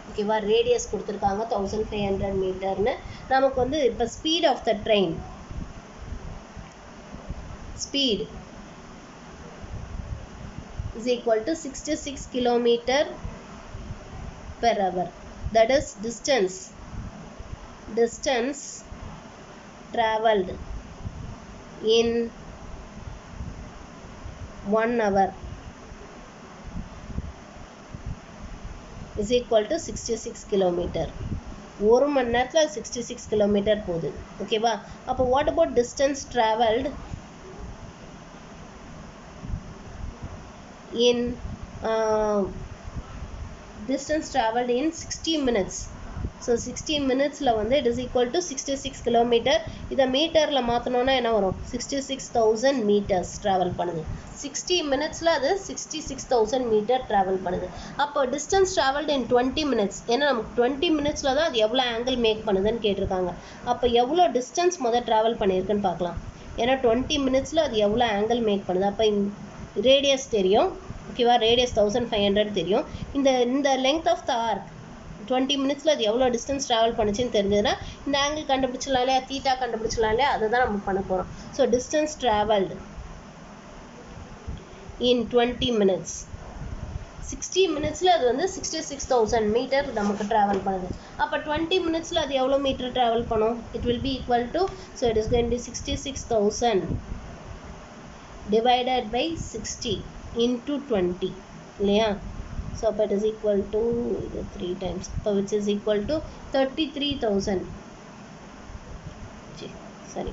ஓகேவா ரேடியஸ் கொடுத்துருக்காங்க 1500 மீட்டர்னு நமக்கு வந்து இப்போ speed of the train speed is equal to 66 kilometer per hour that is distance traveled in 1 hour is equal to 66 kilometer ஒரு மணி நேரத்தில் 66 kilometre போகுது. ஓகேவா? அப்போ what about distance travelled in distance traveled in 60 minutes. So 60 minutesல வந்து it is equal to 66 kilometer. இதை மீட்டரில் மாற்றணும்னா என்ன வரும்? 66,000 meters travel பண்ணுது. 60 minutesல அது 66,000 meter travel பண்ணுது. அப்போ distance traveled in 20 minutes, ஏன்னா நமக்கு 20 minutesல தான் அது எவ்வளோ ஆங்கிள் மேக் பண்ணுதுன்னு கேட்டிருக்காங்க. அப்போ எவ்வளோ டிஸ்டன்ஸ் முதல் ட்ராவல் பண்ணியிருக்குன்னு பார்க்கலாம். ஏன்னா 20 minutesல அது எவ்வளோ ஆங்கிள் மேக் பண்ணுது. அப்போ ரேடியஸ் தெரியும். ஓகேவா? ரேடியஸ் 1500 தெரியும். இந்த லெங்த் ஆஃப் த ஆர்க் 20 minutesல அது எவ்வளோ டிஸ்டன்ஸ் ட்ராவல் பண்ணுச்சுன்னு தெரிஞ்சதுன்னா இந்த ஆங்கிள் கண்டுபிடிச்சிடலாம் இல்லையா, தீட்டா கண்டுபிடிச்சிடலாம் இல்லையா, அதை தான் நம்ம பண்ண போகிறோம். ஸோ டிஸ்டன்ஸ் ட்ராவல்டு இன் 20 minutes, 60 minutesல அது வந்து 66,000 மீட்டர் நமக்கு ட்ராவல் பண்ணுது. அப்போ 20 minutesல அது எவ்வளோ மீட்டர் ட்ராவல் பண்ணும்? It will be equal to, so it is going to be 66,000 divided by 60 into 20 இல்லையா? So it is equal to 3 times, so which is equal to 33,000. சரி,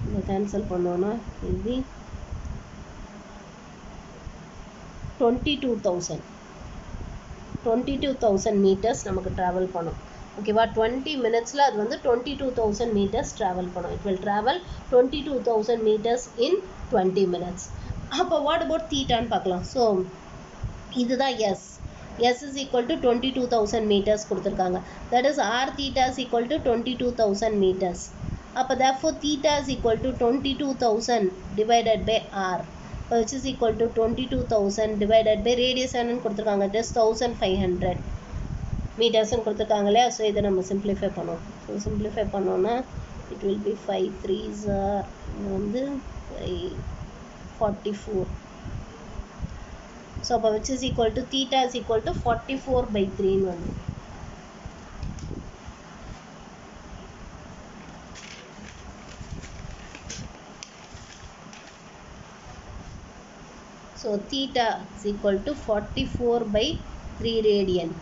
இதை கேன்சல் பண்ணோன்னா will be 22,000 மீட்டர்ஸ் நமக்கு travel பண்ணும். ஓகேவா? 20 minutesல அது வந்து 22,000 meters ட்ராவல் பண்ணும். It will travel 22,000 meters in 20 minutes. அப்போ வாட் அபவுட் தீட்டான்னு பார்க்கலாம். ஸோ இதுதான் S. S is equal to 22,000 meters கொடுத்துருக்காங்க. That is R theta is equal to 22,000 meters. அப்போ therefore theta is equal to 22,000 divided by R, which is equal to 22,000 divided by radius என்னன்னு கொடுத்துருக்காங்க, just 1500 மீட்டர்ஸ்ன்னு கொடுத்துருக்காங்க இல்லையா. So இதை நம்ம simplify பண்ணுவோம். So simplify பண்ணோன்னா it will be 5 3s R வந்து 44. ஸோ அப்போ which is equal to theta is equal to 44/3 வந்து. So theta is equal to 44/3 radian.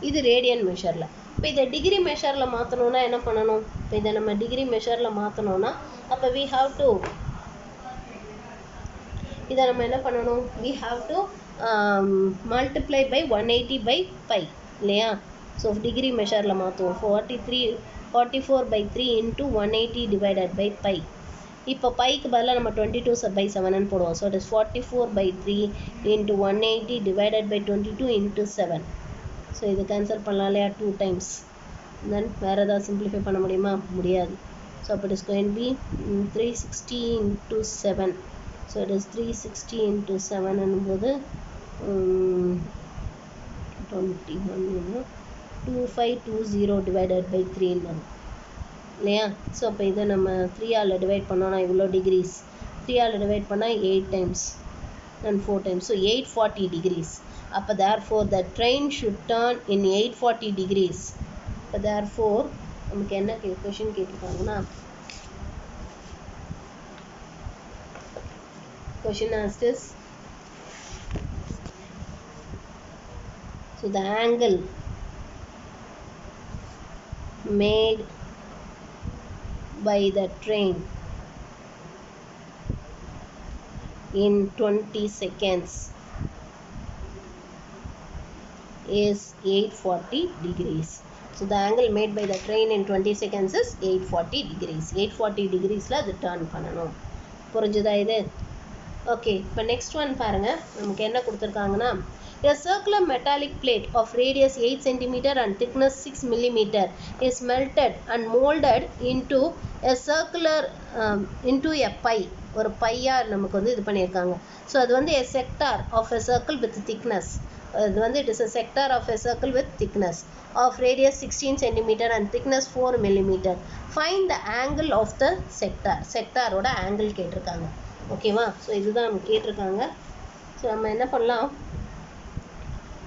இது ரேடியன் மெஷரில். இப்போ இதை டிகிரி மெஷரில் மாற்றணுன்னா என்ன பண்ணணும்? இப்போ இதை நம்ம டிகிரி மெஷரில் மாற்றணுன்னா அப்போ we have to இதை நம்ம என்ன பண்ணணும்? we have to multiply by 180/pi இல்லையா? ஸோ டிகிரி மெஷரில் மாற்றுவோம். 44/3 into 180 divided by pi. இப்போ பைக்கு பதிலாக நம்ம 22/7 போடுவோம். So it is 44/3 into 180 divided by 22 into 7. So இது கேன்சல் பண்ணலாம் இல்லையா 2 times. தென் வேறு ஏதாவது சிம்பிளிஃபை பண்ண முடியுமா? முடியாது. ஸோ அப்போ it is going to be 360 into 7. So it is 360 into 7 என்னும்போது 2520 divided by 3 வரும் இல்லையா? ஸோ அப்போ இதை நம்ம 3ஆல் டிவைட் பண்ணோன்னா இவ்வளோ டிகிரிஸ், 3ஆல் டிவைட் பண்ணால் 8 times and 4 times. So 840 degrees. அப்போ therefore the train should turn in 840 degrees. அப்போ therefore நமக்கு என்ன question கேட்டிருக்காங்கன்னா, question asked is, so the angle made by the train in 20 seconds is 840 degrees. So the angle made by the train in 20 seconds is 840 degrees. 840 degreesல அது turn பண்ணணும். புரிஞ்சுதா இது? Okay, இப்போ next one பாருங்கள். நமக்கு என்ன கொடுத்துருக்காங்கன்னா, a circular metallic plate of radius 8 cm and thickness 6 mm is melted and molded into a circular into a pie. ஒரு பையா நமக்கு வந்து இது பண்ணியிருக்காங்க. ஸோ அது வந்து a sector of a circle with thickness. அது வந்து it is a sector of a circle with thickness of radius 16 cm and thickness 4 mm. Find the angle of the sector. செக்டாரோட ஆங்கிள் கேட்டிருக்காங்க. ஓகேவா? ஸோ இதுதான் நம்ம கேட்டிருக்காங்க. ஸோ நம்ம என்ன பண்ணலாம்?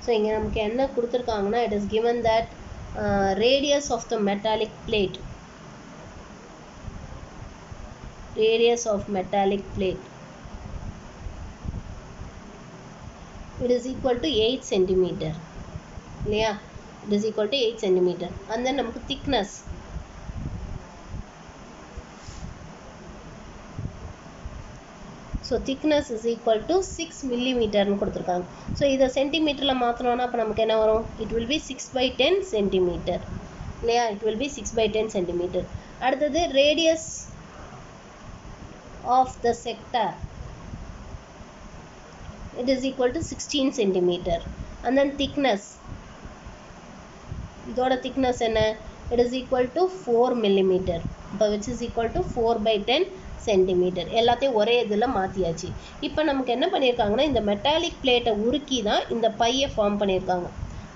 ஸோ இங்கே நமக்கு என்ன கொடுத்துருக்காங்கன்னா, it is given that radius of the metallic plate, radius of metallic plate it is equal to 8 centimeter இல்லையா, it is equal to 8 centimeter. and then நமக்கு thickness, so thickness is equal to 6 millimeter னு கொடுத்திருக்காங்க. so இத சென்டிமீட்டர்ல மாத்தணும்னா அப்ப நமக்கு என்ன வரும், it will be 6/10 centimeter இல்லையா, it will be 6/10 centimeter. அடுத்தது radius of the sector, it is equal to 16 centimeter. and then thickness, இதோட thickness என்ன, it is equal to 4 millimeter, which is equal to 4/10 centimetre. எல்லாத்தையும் ஒரே இதில் மாற்றியாச்சு. இப்போ நமக்கு என்ன பண்ணியிருக்காங்கன்னா, இந்த மெட்டாலிக் பிளேட்டை உருக்கி தான் இந்த பையை ஃபார்ம் பண்ணியிருக்காங்க.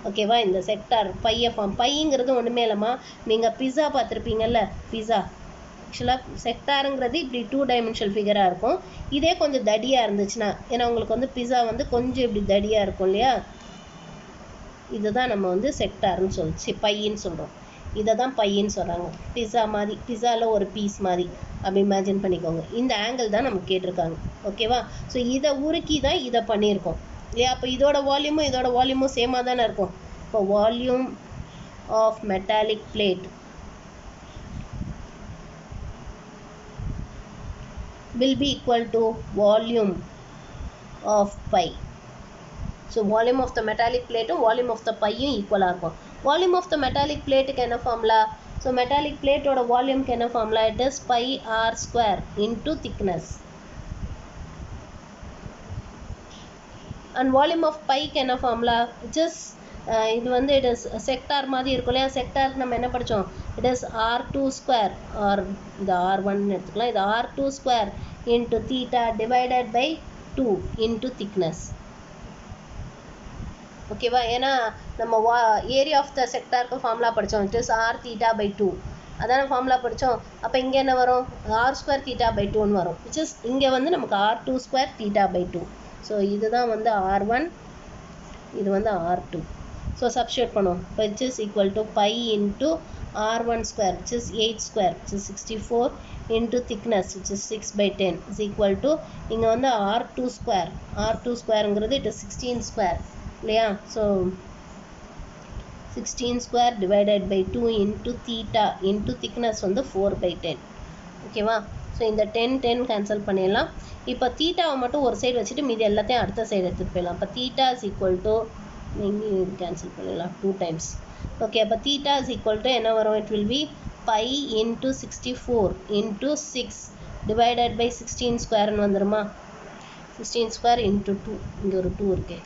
ஓகேவா, இந்த செக்டார் பையை ஃபார்ம், பைங்கிறது ஒன்றுமே இல்லைம்மா, நீங்கள் பிஸா பார்த்துருப்பீங்கல்ல, பிஸா ஆக்சுவலாக செக்டாருங்கிறது இப்படி 2 டைமென்ஷனல் ஃபிகராக இருக்கும். இதே கொஞ்சம் தடியாக இருந்துச்சுன்னா, ஏன்னா உங்களுக்கு வந்து பிஸா வந்து கொஞ்சம் இப்படி தடியாக இருக்கும் இல்லையா, இதுதான் நம்ம வந்து செக்டார்னு சொல்லி பையின்னு சொல்கிறோம். இதை தான் பையின்னு சொல்கிறாங்க. பிஸா மாதிரி, பிஸாவில் ஒரு பீஸ் மாதிரி அப்படி இமேஜின் பண்ணிக்கோங்க. இந்த ஆங்கிள் தான் நமக்கு கேட்டிருக்காங்க. ஓகேவா, ஸோ இதை உருக்கி தான் இதை பண்ணியிருக்கோம் இல்லையா. அப்போ இதோட வால்யூமும் சேமாக தானே இருக்கும். இப்போ volume of metallic plate will be equal to volume of pi. so volume of the metallic plate and volume of the pi equal இருக்கும். volume of the metallic plate க்கு என்ன formula, so metallic plate ஓட volume க்கு என்ன formula, it is pi r square into thickness. and volume of pi க்கு என்ன formula, just இது வந்து it is sector மாதிரி இருக்கும் இல்லையா, செக்டாருக்கு நம்ம என்ன படித்தோம், it is r2 square or இது r1 எடுத்துக்கலாம், இது r2 square into theta divided by 2 into thickness. ஓகேவா, ஏன்னா நம்ம ஏரியா ஆஃப் த செக்டாருக்கு ஃபார்முலா படித்தோம், it is r theta by 2, அதான ஃபார்முலா படித்தோம். அப்போ இங்கே என்ன வரும், r square theta by 2ன்னு வரும், which is இங்கே வந்து நமக்கு r2 square theta by 2. So இதுதான் வந்து r1, இது வந்து r2. ஸோ சப்ஸ்டியூட் பண்ணுவோம். இப்போ which is equal to pi into r1 square, which is 8 square, which is 64 into thickness, which is 6/10 is equal to இங்கே வந்து r2 square, r2 squareங்கிறது it is 16 square இல்லையா. So 16 square divided by 2 into theta into thickness வந்து 4/10. ஓகேவா, so இந்த 10 cancel பண்ணிடலாம். இப்போ தீட்டாவை மட்டும் ஒரு சைடு வச்சுட்டு மீதி எல்லாத்தையும் அடுத்த சைடு எடுத்துகிட்டு போயிடலாம். இப்போ தீட்டா இஸ் ஈக்குவல் டு, நீங்கள் கேன்சல் பண்ணிடலாம் 2 times. ஓகே, அப்போ தீட்டா இஸ் ஈக்குவல் டு என்ன வரும், it will be pi into 64 into 6 divided by 16 ஸ்கொயர்னு வந்துருமா, 16 ஸ்கொயர் into 2, இங்கே ஒரு 2 இருக்கு.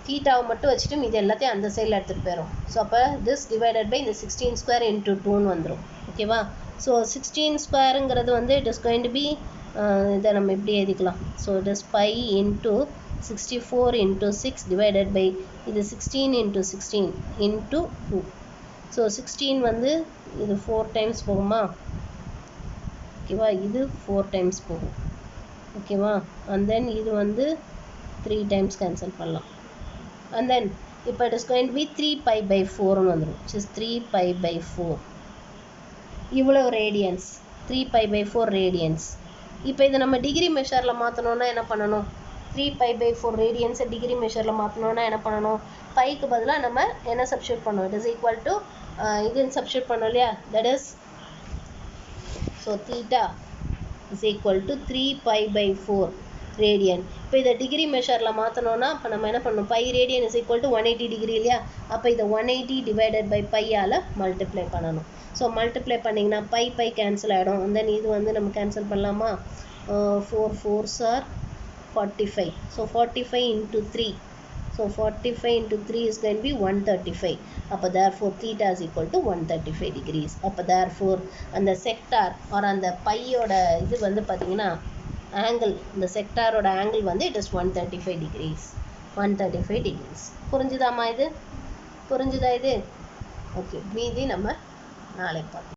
தீட்டாவை மட்டும் வச்சுட்டு மீதி எல்லாத்தையும் அந்த சைடில் எடுத்துகிட்டு போயிடும். ஸோ அப்போ திஸ் டிவைடட் பை இந்த 16 ஸ்கொயர் into 2ன்னு வந்துடும். ஓகேவா, ஸோ 16 ஸ்கொயருங்கிறது வந்து it is going to be, இதை நம்ம எப்படி எழுதிக்கலாம், so it is pi into 64 into 6 divided by இது 16 into 16 into 2. ஸோ 16 வந்து இது 4 times போகுமா, ஓகேவா, இது 4 times போகும். ஓகேவா, அண்ட் தென் இது வந்து 3 times கேன்சல் பண்ணலாம். and then இப்போ it is going to be 3pi/4ன்னு வந்துடும், which is 3pi/4. இவ்வளோ ரேடியன்ஸ், 3pi/4 ரேடியன்ஸ். இப்போ இதை நம்ம டிகிரி மெஷரில் மாற்றணுன்னா என்ன பண்ணணும், 3pi/4 ரேடியன்ஸை டிகிரி மெஷரில் மாற்றணுன்னா என்ன பண்ணணும், பைக்கு பதிலாக நம்ம என்ன சப்ஸ்டியூட் பண்ணணும், இட் இஸ் ஈக்குவல் டு இதுன்னு சப்ஸ்டியூட் பண்ணோம் இல்லையா, that is, so theta is equal to 3pi/4 radian. இப்போ இதை டிகிரி மெஷரில் மாற்றணுன்னா அப்போ நம்ம என்ன பண்ணணும், by radian is equal to 180 degree இல்லையா, அப்போ இதை 180 டிவைடட் பை பையால் மல்டிப்ளை பண்ணணும். ஸோ மல்டிப்ளை பண்ணிங்கன்னா பை கேன்சல் ஆகிடும். அண்ட் தென் இது வந்து நம்ம கேன்சல் பண்ணலாமா, 4 4s are 45. So 45 into 3, so 45 into 3 is going to be 135. அப்போ therefore theta is equal to 135 degrees. அப்போ therefore அந்த செக்டார் ஆர் அந்த பையோட இது வந்து பார்த்தீங்கன்னா ஆங்கிள், இந்த செக்டாரோட ஆங்கிள் வந்து இட் இஸ் 135 degrees. 135 degrees. புரிஞ்சுதாம்மா, இது புரிஞ்சுதா இது? ஓகே, மீதி நம்ம நாளைக்கு பார்க்கலாம்.